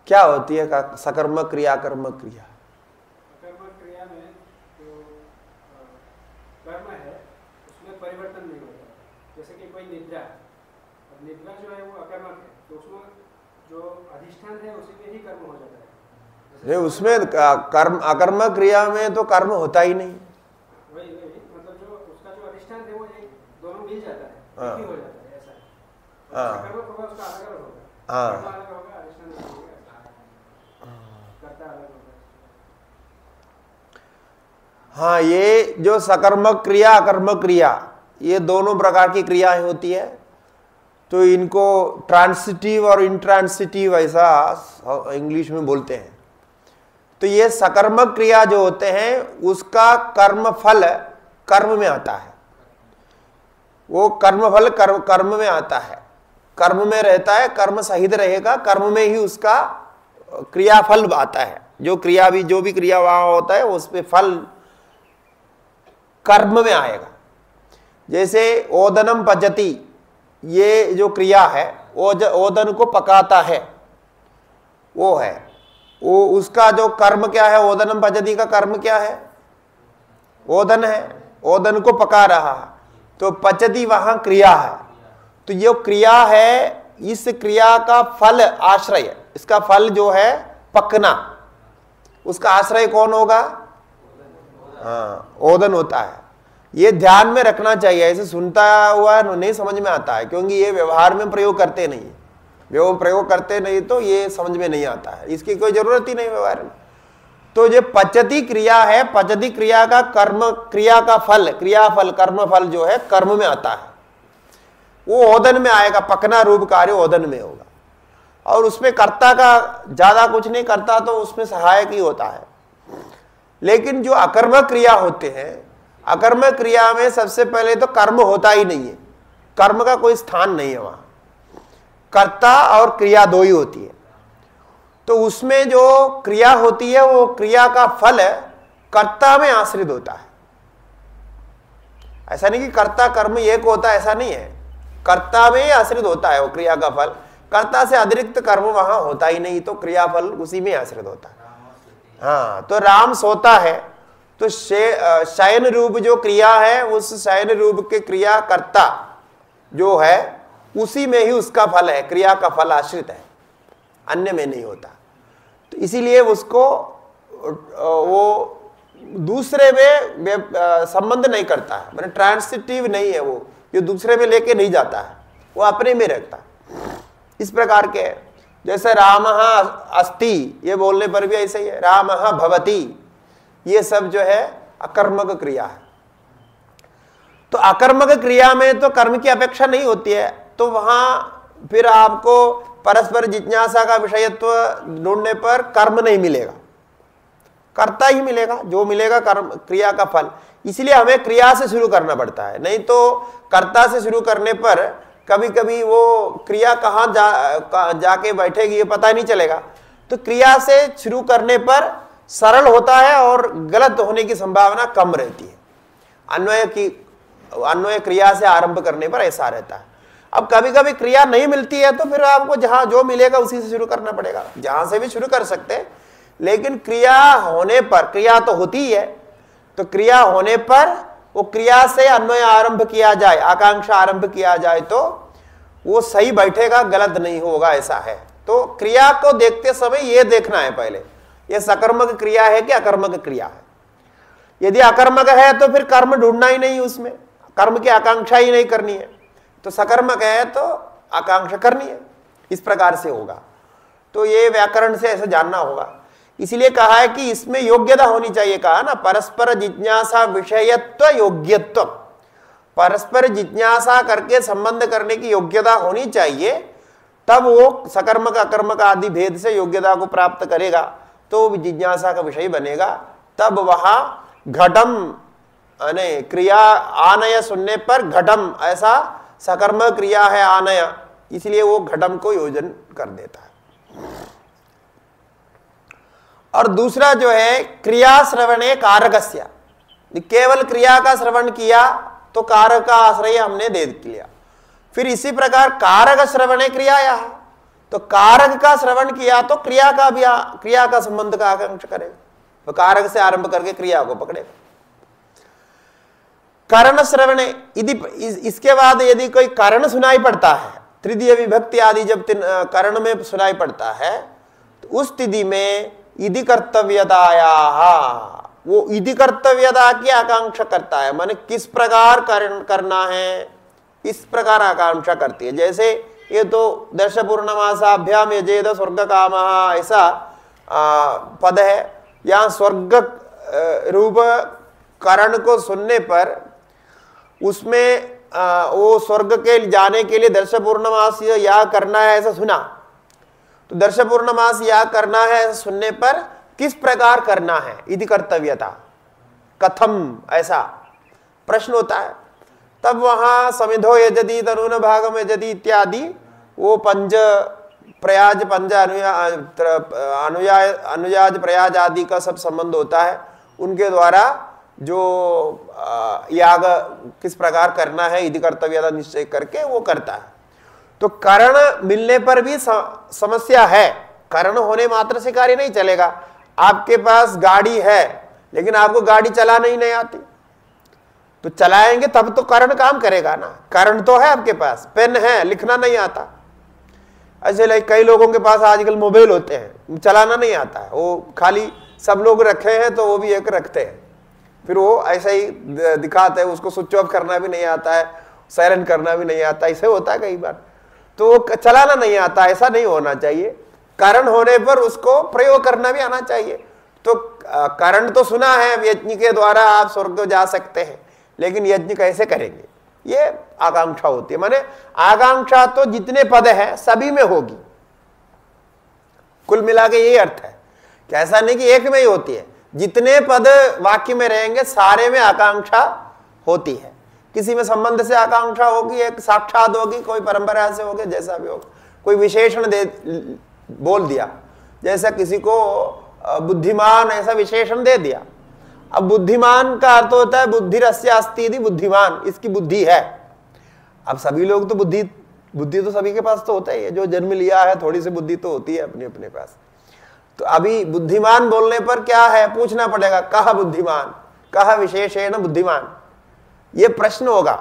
क्या होती है? सकर्मक क्रिया कर्मक क्रिया। कर्मक क्रिया में जो कर्म है उसमें परिवर्तन नहीं होता। जैसे कि कोई निद्रा, अब निद्रा जो है वो अकर्मक है, तो उसमें जो अधिष्ठान है उसी में ही कर्म हो जाता है। नहीं, उसमें कर्म अकर्मक क्रिया में तो कर्म होता ही नहीं। वही मतलब जो उसका जो अधिष्ठान है वो एक दोनों मिल जाता है, एक ही हो जाता है, ऐसा है। सकर्मक होगा उसका अलग अलग होगा, अलग होगा, अधिष्ठान अलग होगा, हाँ, ये जो सकर्मक क्रिया अकर्मक क्रिया ये दोनों प्रकार की क्रियाएं होती है। तो इनको ट्रांसिटिव और इंट्रांसिटिव ऐसा इंग्लिश में बोलते हैं। तो ये सकर्मक क्रिया जो होते हैं उसका कर्म फल कर्म में आता है, वो कर्म फल कर्म में आता है, कर्म में रहता है, कर्म सहित रहेगा, कर्म में ही उसका क्रियाफल आता है। जो क्रिया भी जो भी क्रिया वहां होता है उस पे फल कर्म में आएगा। जैसे ओदनम पचति, ये जो क्रिया है ओदन को पकाता है, वो है वो उसका जो कर्म क्या है? ओदनम पचति का कर्म क्या है? ओदन है, ओदन को पका रहा है, तो पचति वहां क्रिया है। तो ये क्रिया है, इस क्रिया का फल आश्रय, इसका फल जो है पकना, उसका आश्रय कौन होगा? हाँ, ओदन होता है। ये ध्यान में रखना चाहिए, ऐसे सुनता हुआ नहीं समझ में आता है, क्योंकि ये व्यवहार में प्रयोग करते नहीं, प्रयोग करते नहीं तो ये समझ में नहीं आता है, इसकी कोई जरूरत ही नहीं व्यवहार में। तो जो पचती क्रिया है, पचती क्रिया का कर्म, क्रिया का फल, क्रियाफल, कर्म फल जो है कर्म में आता है, वो ओदन में आएगा, पकना रूप कार्य ओदन में होगा। और उसमें कर्ता का ज्यादा कुछ नहीं करता, तो उसमें सहायक ही होता है। लेकिन जो अकर्मक क्रिया होते हैं, अकर्मक क्रिया में सबसे पहले तो कर्म होता ही नहीं है, कर्म का कोई स्थान नहीं है वहां, कर्ता और क्रिया दो ही होती है। तो उसमें जो क्रिया होती है वो क्रिया का फल कर्ता में आश्रित होता है। ऐसा नहीं कि कर्ता कर्म एक होता है, ऐसा नहीं है, कर्ता में ही आश्रित होता है वो क्रिया का फल। कर्ता से अतिरिक्त कर्म वहां होता ही नहीं, तो क्रियाफल उसी में आश्रित होता है। हाँ, तो राम सोता है, तो शयन रूप जो क्रिया है, उस शयन रूप के क्रिया कर्ता जो है उसी में ही उसका फल है, क्रिया का फल आश्रित है, अन्य में नहीं होता। तो इसीलिए उसको वो दूसरे में संबंध नहीं करता है, मैंने ट्रांसिटिव नहीं है, वो जो दूसरे में लेके नहीं जाता है, वो अपने में रखता है। इस प्रकार के जैसे रामः अस्ति, ये बोलने पर भी ऐसे ही है, रामः भवति, ये सब जो है अकर्मक क्रिया है। तो अकर्मक क्रिया में तो कर्म की अपेक्षा नहीं होती है, तो वहां फिर आपको परस्पर जिज्ञासा का विषयत्व ढूंढने पर कर्म नहीं मिलेगा, कर्ता ही मिलेगा, जो मिलेगा कर्म, क्रिया का फल। इसलिए हमें क्रिया से शुरू करना पड़ता है, नहीं तो कर्ता से शुरू करने पर कभी कभी वो क्रिया कहाँ जाके बैठेगी ये पता नहीं चलेगा। तो क्रिया से शुरू करने पर सरल होता है और गलत होने की संभावना कम रहती है। अन्वय क्रिया से आरंभ करने पर ऐसा रहता है। अब कभी कभी क्रिया नहीं मिलती है तो फिर आपको जहां जो मिलेगा उसी से शुरू करना पड़ेगा, जहां से भी शुरू कर सकते हैं। लेकिन क्रिया होने पर, क्रिया तो होती ही है, तो क्रिया होने पर वो क्रिया से अन्वय आरंभ किया जाए, आकांक्षा आरंभ किया जाए तो वो सही बैठेगा, गलत नहीं होगा, ऐसा है। तो क्रिया को देखते समय ये देखना है पहले, ये सकर्मक क्रिया है कि अकर्मक क्रिया है। यदि अकर्मक है तो फिर कर्म ढूंढना ही नहीं, उसमें कर्म की आकांक्षा ही नहीं करनी है। तो सकर्मक है तो आकांक्षा करनी है, इस प्रकार से होगा। तो ये व्याकरण से ऐसे जानना होगा। इसलिए कहा है कि इसमें योग्यता होनी चाहिए, कहा ना, परस्पर जिज्ञासा विषयत्व योग्यत्व, परस्पर जिज्ञासा करके संबंध करने की योग्यता होनी चाहिए, तब वो सकर्मक अकर्मक आदि भेद से योग्यता को प्राप्त करेगा, तो जिज्ञासा का विषय बनेगा। तब वहां घटम यानी क्रिया आनय सुनने पर घटम, ऐसा सकर्म क्रिया है आनय, इसलिए वो घटम को योजन कर देता है। और दूसरा जो है क्रिया श्रवणे कारकस्य, केवल क्रिया का श्रवण किया तो कारक का आश्रय हमने दे लिया। फिर इसी प्रकार कारक श्रवणे क्रियाया, तो कारक का श्रवण किया तो क्रिया का भी, क्रिया का संबंध का आकांक्षा करेगा, तो कारक से आरंभ करके क्रिया को पकड़ेगा। कर्ण श्रवणे, यदि इसके बाद यदि कोई कर्ण सुनाई पड़ता है, तृतीय विभक्ति आदि जब कर्ण में सुनाई पड़ता है, तो उस स्थिति में इति कर्तव्यताया, वो इति कर्तव्यता की आकांक्षा करता है, माने किस प्रकार करना है, इस प्रकार आकांक्षा करती है। जैसे ये तो दर्श पूर्णमासाभ्याम यजेद स्वर्ग काम, ऐसा पद है। यहाँ स्वर्ग रूप करण को सुनने पर उसमें वो स्वर्ग के जाने के लिए दर्श पूर्णमास या करना है ऐसा सुना, तो दर्श पूर्णमास या करना है ऐसा सुनने पर किस प्रकार करना है, इति कर्तव्यता, कथम, ऐसा प्रश्न होता है। तब वहां समिधो यजति तनून भागम यजति इत्यादि वो पंच प्रयाज, पंच अनुयाज प्रयाज आदि का सब संबंध होता है। उनके द्वारा जो याग किस प्रकार करना है इति कर्तव्यता निश्चय करके वो करता है। तो कर्ण मिलने पर भी समस्या है, कर्ण होने मात्र से कार्य नहीं चलेगा। आपके पास गाड़ी है लेकिन आपको गाड़ी चलाना ही नहीं आती, तो चलाएंगे तब तो कर्ण काम करेगा ना। कर्ण तो है आपके पास, पेन है, लिखना नहीं आता। ऐसे कई लोगों के पास आजकल मोबाइल होते हैं, चलाना नहीं आता है, वो खाली सब लोग रखे हैं तो वो भी एक रखते हैं, फिर वो ऐसा ही दिखाते हैं, उसको स्विच ऑफ करना भी नहीं आता है, साइलेंट करना भी नहीं आता, ऐसे होता है कई बार। तो वो चलाना नहीं आता, ऐसा नहीं होना चाहिए। कारण होने पर उसको प्रयोग करना भी आना चाहिए। तो कारण तो सुना है यज्ञ के द्वारा आप स्वर्ग को जा सकते हैं, लेकिन यज्ञ कैसे करेंगे, ये आकांक्षा होती है। माने आकांक्षा तो जितने पद है सभी में होगी, कुल मिला के यही अर्थ है कि ऐसा नहीं कि एक में ही होती है, जितने पद वाक्य में रहेंगे सारे में आकांक्षा होती है। किसी में संबंध से आकांक्षा होगी, एक साक्षात होगी, कोई परंपरा से होगी, जैसा भी होगा। कोई विशेषण दे बोल दिया, जैसा किसी को बुद्धिमान ऐसा विशेषण दे दिया। अब बुद्धिमान का अर्थ होता है बुद्धिरस्य अस्ति यदि बुद्धिमान, इसकी बुद्धि है। अब सभी लोग तो बुद्धि तो सभी के पास तो होता ही है, जो जन्म लिया है थोड़ी सी बुद्धि तो होती है अपने अपने पास। तो अभी बुद्धिमान बोलने पर क्या है पूछना पड़ेगा, कहा बुद्धिमान, कहा विशेषण बुद्धिमान, ये प्रश्न होगा।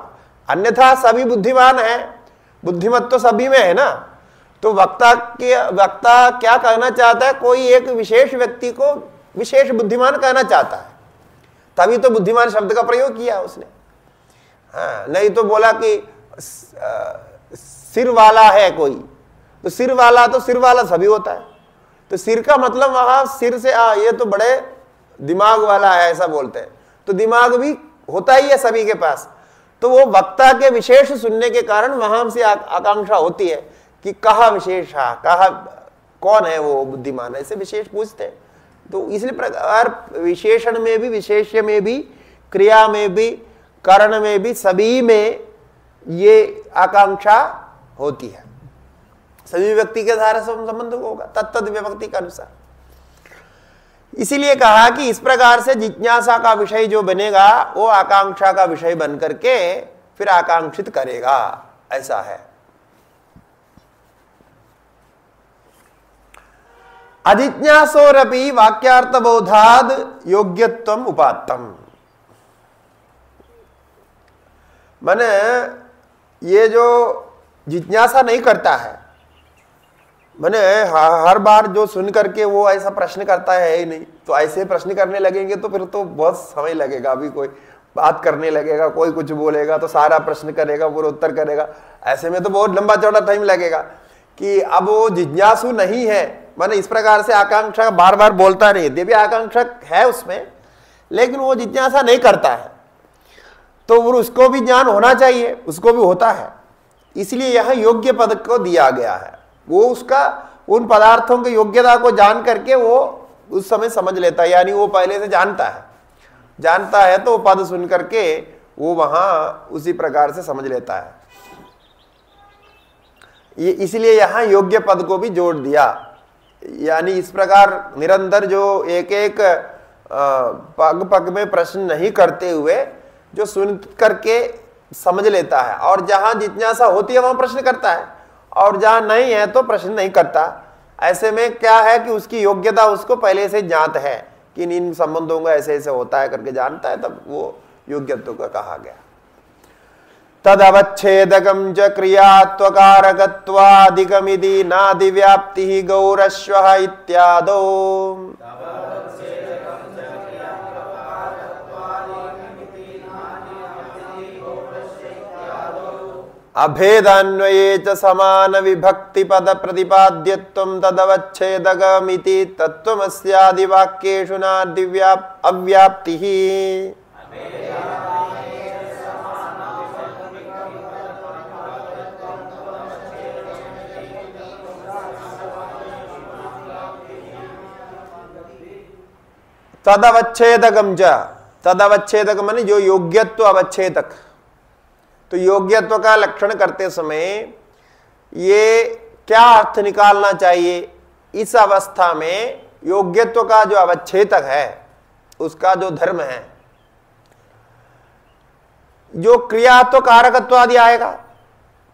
अन्यथा सभी बुद्धिमान है, बुद्धिमत तो सभी में है ना। तो वक्ता क्या कहना चाहता है, कोई एक विशेष व्यक्ति को विशेष बुद्धिमान कहना चाहता है, तभी तो बुद्धिमान शब्द का प्रयोग किया उसने। हाँ, नहीं तो बोला कि सिर वाला है कोई, तो सिर वाला सभी होता है। तो सिर का मतलब वहां सिर से ये तो बड़े दिमाग वाला है ऐसा बोलते हैं, तो दिमाग भी होता ही है सभी के पास। तो वो वक्ता के विशेष सुनने के कारण वहां से आकांक्षा होती है कि कहा विशेष, कहा कौन है वो बुद्धिमान, ऐसे विशेष पूछते हैं। तो इसलिए प्रकार विशेषण में भी, विशेष्य में भी, क्रिया में भी, करण में भी, सभी में ये आकांक्षा होती है। सभी व्यक्ति के द्वारा संबंध होगा तत्त विभक्ति के अनुसार। इसीलिए कहा कि इस प्रकार से जिज्ञासा का विषय जो बनेगा वो आकांक्षा का विषय बन करके फिर आकांक्षित करेगा, ऐसा है। अजिज्ञासोरपि वाक्यार्थ बोधाद योग्यत्वम उपात्तम। माने ये जो जिज्ञासा नहीं करता है, माने हर बार जो सुन करके वो ऐसा प्रश्न करता है ही नहीं, तो ऐसे प्रश्न करने लगेंगे तो फिर तो बहुत समय लगेगा। अभी कोई बात करने लगेगा, कोई कुछ बोलेगा तो सारा प्रश्न करेगा, पूरा उत्तर करेगा, ऐसे में तो बहुत लंबा चौड़ा टाइम लगेगा। कि अब वो जिज्ञासु नहीं है, माने इस प्रकार से आकांक्षा बार बार बोलता नहीं, देवी आकांक्षा है उसमें, लेकिन वो जिज्ञासा नहीं करता है, तो उसको भी ज्ञान होना चाहिए, उसको भी होता है। इसलिए यह योग्य पद को दिया गया है। वो उसका उन पदार्थों की योग्यता को जान करके वो उस समय समझ लेता है, यानी वो पहले से जानता है तो वो पद सुन करके वो वहां उसी प्रकार से समझ लेता है। ये इसलिए यहां योग्य पद को भी जोड़ दिया, यानी इस प्रकार निरंतर जो एक एक पग पग में प्रश्न नहीं करते हुए जो सुन करके समझ लेता है, और जहां जिज्ञासा होती है वहां प्रश्न करता है, और जहां नहीं है तो प्रश्न नहीं करता। ऐसे में क्या है कि उसकी योग्यता उसको पहले से ज्ञात है कि इन संबंधों का ऐसे ऐसे होता है करके जानता है, तब वो योग्यत्व का कहा गया। तदवच्छेदकं च क्रियात्वकारकत्वादिकमिति नादिव्याप्तिः गौरश्वः इत्यादो। अभेदान्वये च समान विभक्ति पद प्रतिपाद्यत्वं तदवच्छेदकमिति तत्त्वमस्यादि वाक्येषु अव्याप्तिः। तदवच्छेदकं च, तदवच्छेदक माने जो योग्यत्व अवच्छेदक। तो योग्यत्व का लक्षण करते समय ये क्या अर्थ निकालना चाहिए, इस अवस्था में योग्यत्व का जो अवच्छेदक है उसका जो धर्म है, जो क्रियात्व कारकत्व आदि आएगा,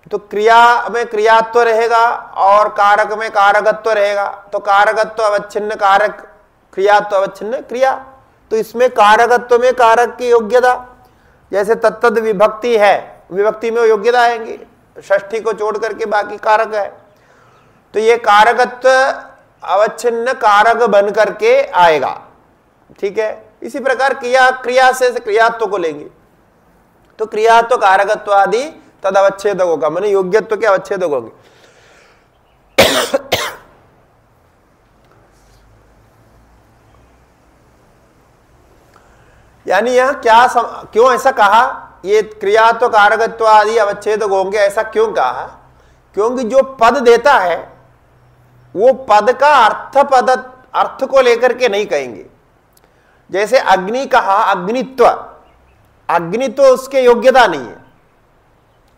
तो क्रिया में क्रियात्व रहेगा और कारक में कारकत्व रहेगा। तो कारकत्व अवच्छिन्न कारक, क्रियात्व अवच्छिन्न क्रिया, तो इसमें कारकत्व में कारक की योग्यता, जैसे तत्तद विभक्ति है, विभक्ति में योग्यता आएंगी, षष्ठी को छोड़ करके बाकी कारक है, तो ये कारकत्व अवच्छिन्न कारक बन करके आएगा। ठीक है, इसी प्रकार क्रिया से क्रियात्व को लेंगे तो क्रियात्व कारकत्व आदि तद अवच्छेदक होगा, माने योग्यत्व के अवच्छेदक होंगे। यानी यह क्या क्यों ऐसा कहा, ये क्रिया तो कारकत्व आदि अवच्छेद होंगे, ऐसा क्यों कहा? क्योंकि जो पद देता है वो पद का अर्थ को लेकर के नहीं कहेंगे। जैसे अग्नि कहा, अग्नित्व, अग्नि तो उसके योग्यता नहीं है,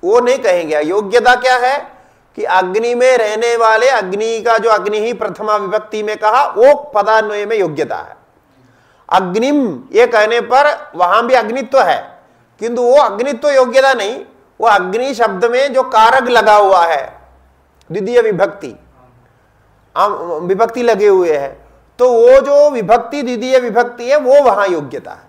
वो नहीं कहेंगे। योग्यता क्या है कि अग्नि में रहने वाले, अग्नि का जो अग्नि ही प्रथमा विभक्ति में कहा, वो पदान्वय में योग्यता है। अग्निम ये कहने पर वहां भी अग्नित्व है, किंतु वो अग्नित्व योग्यता नहीं, वो अग्नि शब्द में जो कारक लगा हुआ है, द्वितीय विभक्ति, विभक्ति लगे हुए हैं, तो वो जो विभक्ति द्वितीय विभक्ति है वो वहां योग्यता है,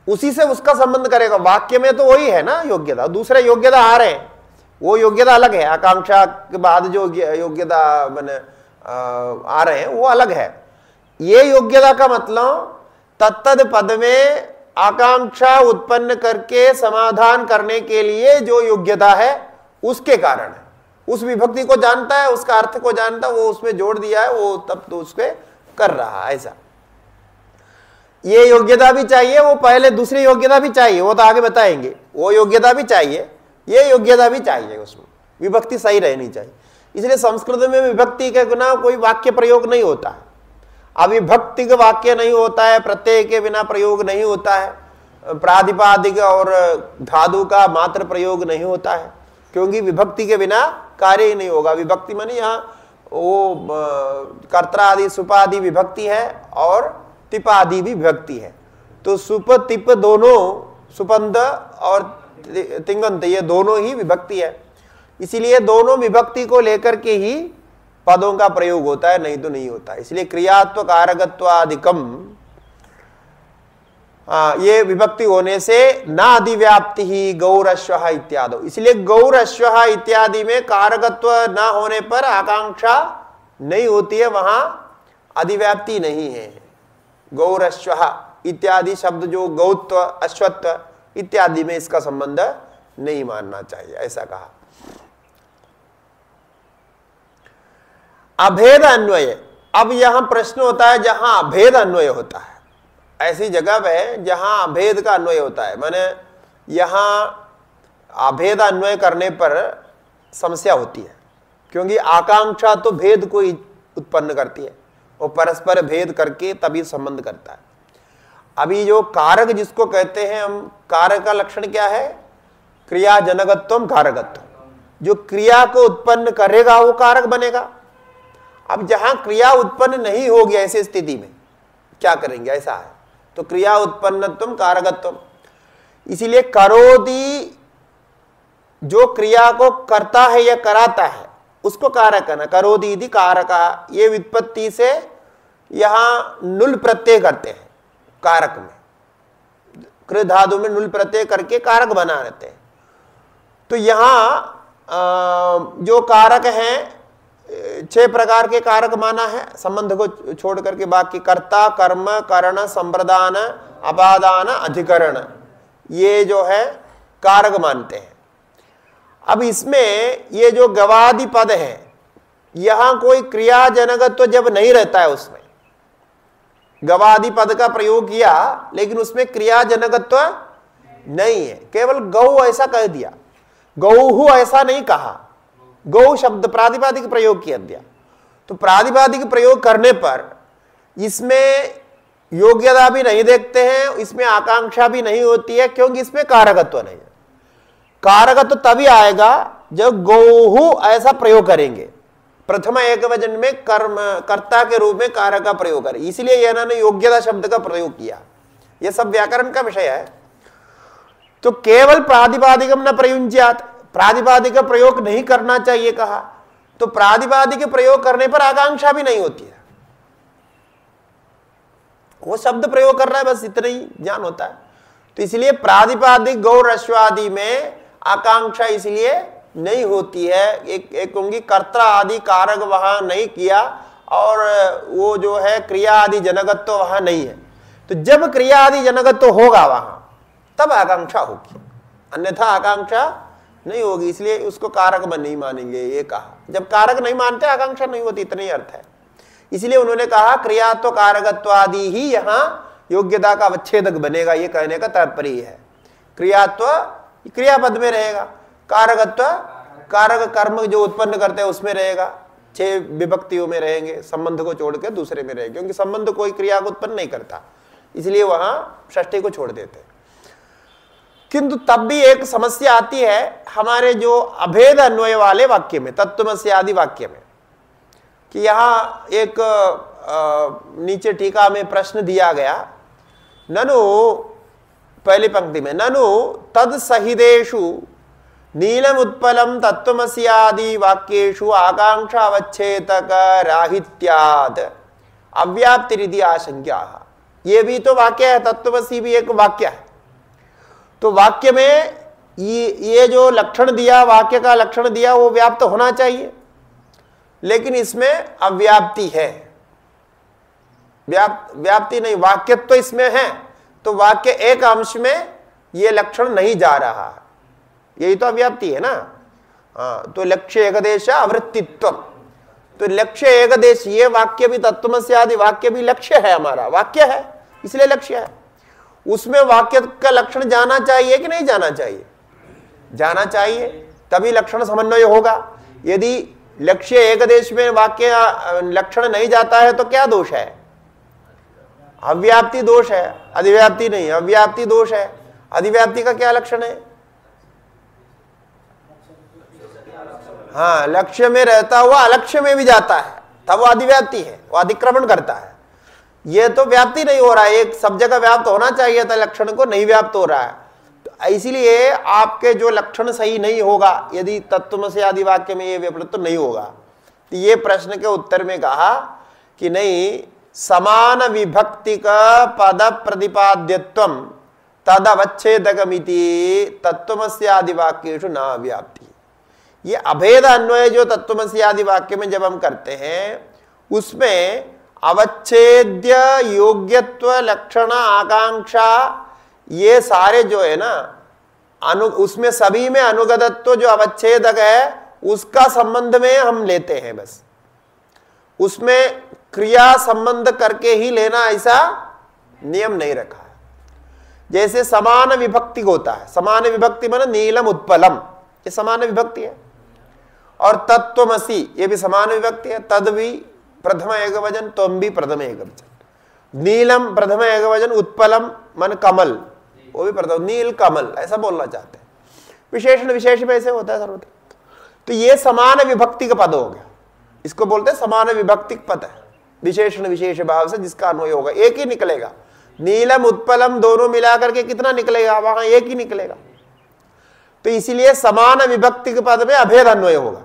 उसी से उसका संबंध करेगा। वाक्य में तो वही है ना योग्यता, दूसरे योग्यता आ रहे हैं, वो योग्यता अलग है। आकांक्षा के बाद जो योग्यता आ रहे हैं वो अलग है। ये योग्यता का मतलब तत्तद पद में आकांक्षा उत्पन्न करके समाधान करने के लिए जो योग्यता है उसके कारण है। उस विभक्ति को जानता है, उसका अर्थ को जानता है, वो उसमें जोड़ दिया है, वो तब तो उसके कर रहा है। ऐसा ये योग्यता भी चाहिए, वो पहले दूसरी योग्यता भी चाहिए, वो तो आगे बताएंगे। वो योग्यता भी चाहिए, ये योग्यता भी चाहिए, उसमें विभक्ति सही रहनी चाहिए। इसलिए संस्कृत में विभक्ति के बिना कोई वाक्य प्रयोग नहीं होता है। अविभक्ति का वाक्य नहीं होता है, प्रत्यय के बिना प्रयोग नहीं होता है, प्रातिपादिक और धातु का मात्र प्रयोग नहीं होता है, क्योंकि विभक्ति के बिना कार्य ही नहीं होगा। विभक्ति माने यहाँ वो कर्ता आदि सुपादि विभक्ति है और तिपादि भी विभक्ति है। तो सुप तिप दोनों, सुपंद और तिंगंत, ये दोनों ही विभक्ति है। इसीलिए दोनों विभक्ति को लेकर के ही पदों का प्रयोग होता है, नहीं तो नहीं होता। इसलिए क्रियात्व कारकत्वादिकम, ये विभक्ति होने से न अधिव्याप्ति ही गौरश्व इत्यादि। इसलिए गौरश्व इत्यादि में कारकत्व न होने पर आकांक्षा नहीं होती है, वहां अधिव्याप्ति नहीं है। गौरश्व इत्यादि शब्द जो गौत्व, अश्वत्व इत्यादि में इसका संबंध नहीं मानना चाहिए, ऐसा कहा। अभेद अन्वय, अब यहां प्रश्न होता है जहां अभेद अन्वय होता है, ऐसी जगह है जहां अभेद का अन्वय होता है। माने यहां अभेद अन्वय करने पर समस्या होती है, क्योंकि आकांक्षा तो भेद को उत्पन्न करती है, वो परस्पर भेद करके तभी संबंध करता है। अभी जो कारक जिसको कहते हैं हम, कारक का लक्षण क्या है? क्रिया जनकत्वम कारकत्व, जो क्रिया को उत्पन्न करेगा वो कारक बनेगा। अब जहां क्रिया उत्पन्न नहीं होगी ऐसी स्थिति में क्या करेंगे? ऐसा है तो क्रिया उत्पन्नत्वम कारकत्वम। इसीलिए करोति जो क्रिया को करता है या कराता है उसको कारक है ना, करोति इति कारक। ये व्युत्पत्ति से यहां नुल प्रत्यय करते हैं कारक में, कृ धातु में नुल प्रत्यय करके कारक बना रहते हैं। तो यहां जो कारक हैं 6 प्रकार के कारक माना है, संबंध को छोड़ करके बाकी कर्ता, कर्म, करण, संप्रदान, अपादान, अधिकरण, ये जो है कारक मानते हैं। अब इसमें ये जो गवादि पद है, यहां कोई क्रियाजनकत्व जब नहीं रहता है, उसमें गवादि पद का प्रयोग किया लेकिन उसमें क्रियाजनकत्व नहीं है, केवल गौ ऐसा कह दिया, गौहु ऐसा नहीं कहा, गौ शब्द प्रातिपादिक प्रयोग किया दिया। तो प्रातिपादिक प्रयोग करने पर इसमें योग्यता भी नहीं देखते हैं, इसमें आकांक्षा भी नहीं होती है, क्योंकि इसमें कारकत्व नहीं है। कारकत्व तभी आएगा जब गौहु ऐसा प्रयोग करेंगे, प्रथम एकवचन में कर्म कर्ता के रूप में कारक का प्रयोग करें। इसलिए इन्होंने योग्यता शब्द का प्रयोग किया, यह सब व्याकरण का विषय है। तो केवल प्रातिपादिकम न प्रयुज्यात, प्रातिपादिक का प्रयोग नहीं करना चाहिए कहा, तो प्रातिपादिक प्रयोग करने पर आकांक्षा भी नहीं होती है, वो शब्द प्रयोग कर रहा है, बस इतना ही ज्ञान होता है। तो इसलिए प्रातिपादिक गौर अश्वादि में आकांक्षा इसलिए नहीं होती है। एक कहूंगी कर्ता आदि कारक वहां नहीं किया, और वो जो है क्रिया आदि जनकत्व वहां नहीं है। तो जब क्रिया आदि जनकत्व होगा वहां तब आकांक्षा होगी, अन्यथा आकांक्षा नहीं होगी। इसलिए उसको कारक में नहीं मानेंगे, ये कहा। जब कारक नहीं मानते आकांक्षा नहीं होती, इतना ही अर्थ है। इसलिए उन्होंने कहा क्रिया तो कारकत्वादि ही यहां योग्यता का अवच्छेदक बनेगा, ये कहने का तात्पर्य है। क्रियात्व क्रियापद में रहेगा, कारकत्व कारक कर्म जो उत्पन्न करते हैं उसमें रहेगा, 6 विभक्तियों में रहेंगे, संबंध को छोड़ के दूसरे में रहेंगे, क्योंकि संबंध कोई क्रिया को उत्पन्न नहीं करता, इसलिए वहां षष्ठी को छोड़ देते हैं। किंतु तब भी एक समस्या आती है हमारे जो अभेद अन्वय वाले वाक्य में, तत्त्वमसि आदि वाक्य में, कि यहां एक नीचे टीका में प्रश्न दिया गया, ननु पहली पंक्ति में, ननु तद सहिदेषु नीलम उत्पलम तत्त्वमसि आदि वाक्येषु आकांक्षा अवच्छेदक राहित्याद अव्याप्तिरिति आशंका। ये भी तो वाक्य है, तत्त्वमसि भी एक वाक्य है, तो वाक्य में ये जो लक्षण दिया, वाक्य का लक्षण दिया, वो व्याप्त होना चाहिए, लेकिन इसमें अव्याप्ति है, व्याप्ति नहीं, वाक्यत्व तो इसमें है, तो वाक्य एक अंश में ये लक्षण नहीं जा रहा है, यही तो अव्याप्ति है ना। हाँ, तो लक्ष्य एकदेश आवृत्तित्व, तो लक्ष्य एकदेश, ये वाक्य भी तत्त्वमसि आदि वाक्य भी लक्ष्य है, हमारा वाक्य है इसलिए लक्ष्य है, उसमें वाक्य का लक्षण जाना चाहिए कि नहीं जाना चाहिए? जाना चाहिए, तभी लक्षण समन्वय होगा। यदि लक्ष्य एकदेश में वाक्य लक्षण नहीं जाता है तो क्या दोष है? अव्याप्ति दोष है, अधिव्याप्ति नहीं, अव्याप्ति दोष है। अधिव्याप्ति का क्या लक्षण है? हाँ, लक्ष्य में रहता हुआ अलक्ष्य में भी जाता है, तब वो अधिव्याप्ति है, वो अतिक्रमण करता है। ये तो व्याप्ति नहीं हो रहा है, एक सब जगह व्याप्त होना चाहिए था लक्षण को, नहीं व्याप्त हो रहा है, तो इसीलिए आपके जो लक्षण सही नहीं होगा, यदि तत्त्वमसि आदि वाक्य में ये विपरीत तो नहीं होगा। तो ये प्रश्न के उत्तर में कहा कि नहीं, समान विभक्ति का पद प्रतिपाद्यत्वम तदवच्छेदकमिति तत्त्वमसि आदि वाक्येषु न व्याप्ति। ये अभेद अन्वय जो तत्त्वमसि आदि वाक्य में जब हम करते हैं, उसमें अवच्छेद्य योग्यत्व लक्षण आकांक्षा ये सारे जो है ना उसमें सभी में अनुगतत्व जो अवच्छेदक है उसका संबंध में हम लेते हैं, बस उसमें क्रिया संबंध करके ही लेना ऐसा नियम नहीं रखा है। जैसे समान विभक्ति होता है, समान विभक्ति माने नीलम उत्पलम, ये समान विभक्ति है, और तत्त्वमसि ये भी समान विभक्ति है, तद भी प्रथम एकवचन, त्वम भी प्रथम एकवचन, नीलम प्रथम एकवचन, उत्पलम मन कमल, वो भी प्रथम, नील कमल ऐसा बोलना चाहते हैं। विशेषण विशेष में ऐसे होता है सर्वत्र। तो ये समान विभक्ति का पद हो गया, इसको बोलते हैं समान विभक्ति पद है, विशेषण विशेष भाव से जिसका अन्वय होगा एक ही निकलेगा। नीलम उत्पलम दोनों मिलाकर के कितना निकलेगा? वहां एक ही निकलेगा। तो इसीलिए समान विभक्ति के पद में अभेद अन्वय होगा।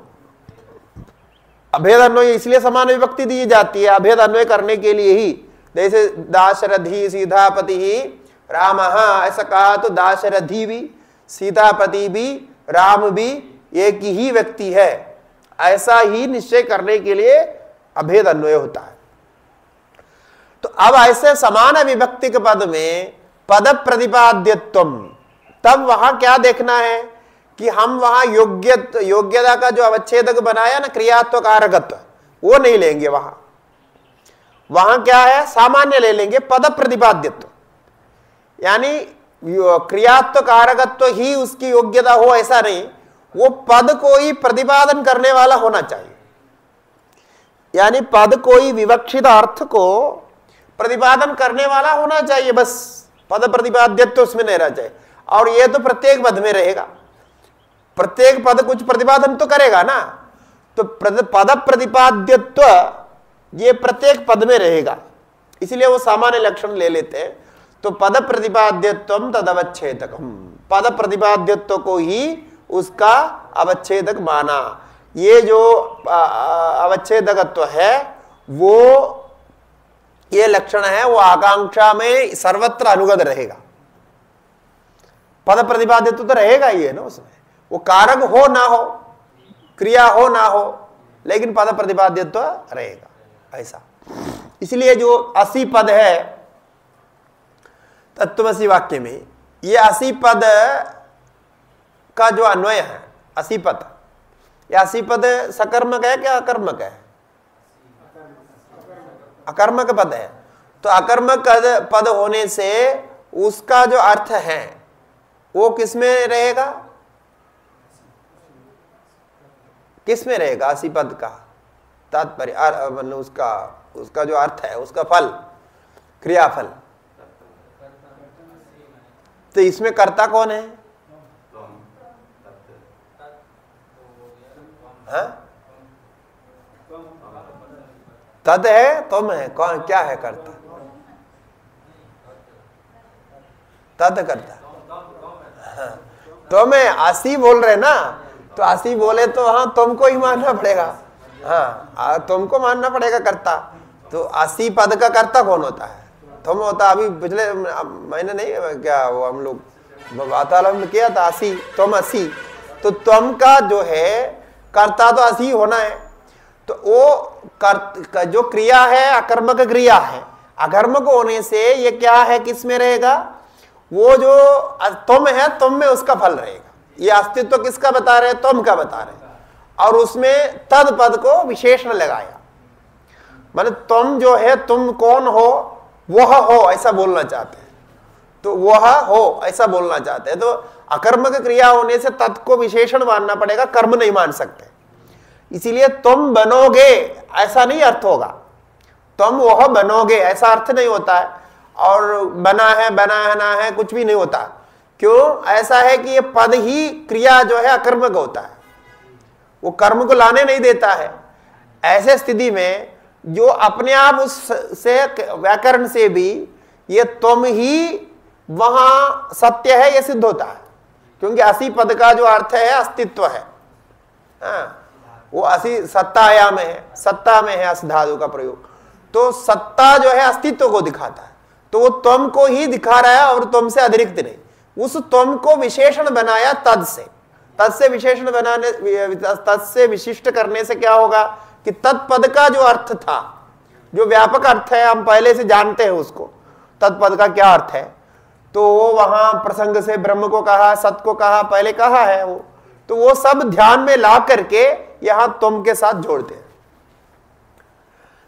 अभेद अन्वय इसलिए समान विभक्ति दी जाती है, अभेद अन्वय करने के लिए ही। जैसे दाशरथी सीतापति ही राम, ऐसा कहा तो दाशरथी भी, सीतापति भी, राम भी एक ही व्यक्ति है, ऐसा ही निश्चय करने के लिए अभेद अन्वय होता है। तो अब ऐसे समान विभक्ति के पद में पद प्रतिपाद्यत्वम, तब वहां क्या देखना है कि हम वहां योग्यता का जो अवच्छेदक बनाया ना, क्रियात्व कारकत्व, वो नहीं लेंगे। वहां क्या है? सामान्य ले लेंगे, पद प्रतिपाद्यत्व, यानी क्रियात्व कारकत्व ही उसकी योग्यता हो ऐसा नहीं, वो पद को ही प्रतिपादन करने वाला होना चाहिए। यानी पद कोई विवक्षित अर्थ को प्रतिपादन करने वाला होना चाहिए, बस पद प्रतिपाद्यत्व उसमें नहीं रहना चाहिए। और ये तो प्रत्येक पद में रहेगा, प्रत्येक पद कुछ प्रतिपादन तो करेगा ना, तो पद प्रतिपाद्यत्व ये प्रत्येक पद में रहेगा, इसलिए वो सामान्य लक्षण ले लेते हैं। तो पद प्रतिपाद्यत्वम तदवच्छेदकम, पद प्रतिपाद्यत्व को ही उसका अवच्छेदक माना। ये जो अवच्छेदकत्व है वो ये लक्षण है, वो आकांक्षा में सर्वत्र अनुगत रहेगा। पद प्रतिपाद्यत्व तो रहेगा ही है ना उसमें, वो कारक हो ना हो, क्रिया हो ना हो, लेकिन पद प्रतिपाद्यत्व रहेगा ऐसा। इसलिए जो 80 पद है तत्त्वमसि वाक्य में, ये 80 पद का जो अन्वय है, 80 पद, ये 80 पद सकर्मक है क्या अकर्मक है? अकर्मक पद है। तो अकर्मक पद होने से उसका जो अर्थ है वो किस में रहेगा, किस में रहेगा, असी पद का तात्पर्य मतलब उसका जो अर्थ है, उसका फल, क्रियाफल। तो इसमें कर्ता कौन है? हाँ? तद है, तुम है, कौन क्या है कर्ता? तद करता। हाँ, तुम है, आसी बोल रहे ना, तो आसी बोले तो हाँ तुमको ही मानना पड़ेगा। हाँ, तुमको मानना पड़ेगा कर्ता। तो आसी पद का कर्ता कौन होता है? तुम होता। अभी पिछले महीने नहीं क्या वो हम लोग वार्तालाप किया था, आसी तुम असी, तो तुम का जो है कर्ता तो असी होना है। तो वो जो क्रिया है अकर्मक क्रिया है, अकर्मक होने से ये क्या है, किस में रहेगा? वो जो तुम है, तुम में उसका फल रहेगा। ये अस्तित्व किसका बता रहे? तुम का बता रहे। और उसमें तद पद को विशेषण लगाया, मतलब तुम जो है, तुम कौन हो, वह हो ऐसा बोलना चाहते हैं। तो वह हो ऐसा बोलना चाहते हैं। तो अकर्मक क्रिया होने से तत् को विशेषण मानना पड़ेगा, कर्म नहीं मान सकते। इसीलिए तुम बनोगे ऐसा नहीं अर्थ होगा, तुम वह बनोगे ऐसा अर्थ नहीं होता है। और बना है, बनाना है, कुछ भी नहीं होता। क्यों ऐसा है कि ये पद ही क्रिया जो है अकर्मक होता है, वो कर्म को लाने नहीं देता है। ऐसे स्थिति में जो अपने आप उससे व्याकरण से भी ये तुम ही वहां सत्य है, ये सिद्ध होता है। क्योंकि असी पद का जो अर्थ है अस्तित्व है। हाँ, वो असी सत्ता आयाम है, सत्ता में है अस धातु का प्रयोग। तो सत्ता जो है अस्तित्व को दिखाता है, तो वो तुम को ही दिखा रहा है और तुम से अतिरिक्त नहीं। उस तुम को विशेषण बनाया तद से विशेषण बनाने, तद से विशिष्ट करने से क्या होगा कि तत्पद का जो अर्थ था, जो व्यापक अर्थ है, हम पहले से जानते हैं उसको, तत्पद का क्या अर्थ है। तो वो वहां प्रसंग से ब्रह्म को कहा, सत को कहा, पहले कहा है वो, तो वो सब ध्यान में ला करके यहां तुम के साथ जोड़ते हैं।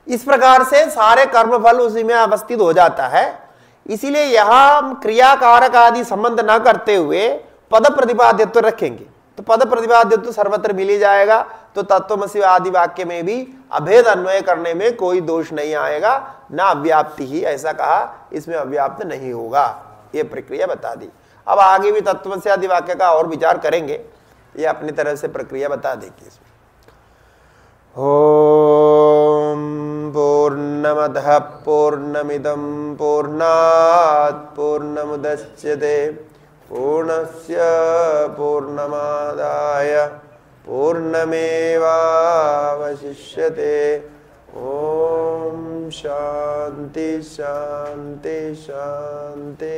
इस प्रकार से सारे कर्मफल उसी में अवस्थित हो जाता है। इसीलिए यहां हम क्रिया कारक आदि संबंध न करते हुए पद प्रतिपाद्यत्व रखेंगे, तो पद प्रतिपाद्यत्व सर्वत्र मिल ही जाएगा। तो तत्वमसि आदि वाक्य में भी अभेद अन्वय करने में कोई दोष नहीं आएगा, ना अव्याप्ति ही, ऐसा कहा, इसमें अव्याप्त नहीं होगा। ये प्रक्रिया बता दी। अब आगे भी तत्वमसि आदि वाक्य का और विचार करेंगे, ये अपनी तरह से प्रक्रिया बता देगी इसमें। ओम पूर्णमदः पूर्णमिदं पूर्णात् पूर्णमुदच्यते पूर्णस्य पूर्णमादाय पूर्णमेवावशिष्यते। ओम शांति शांति शांति।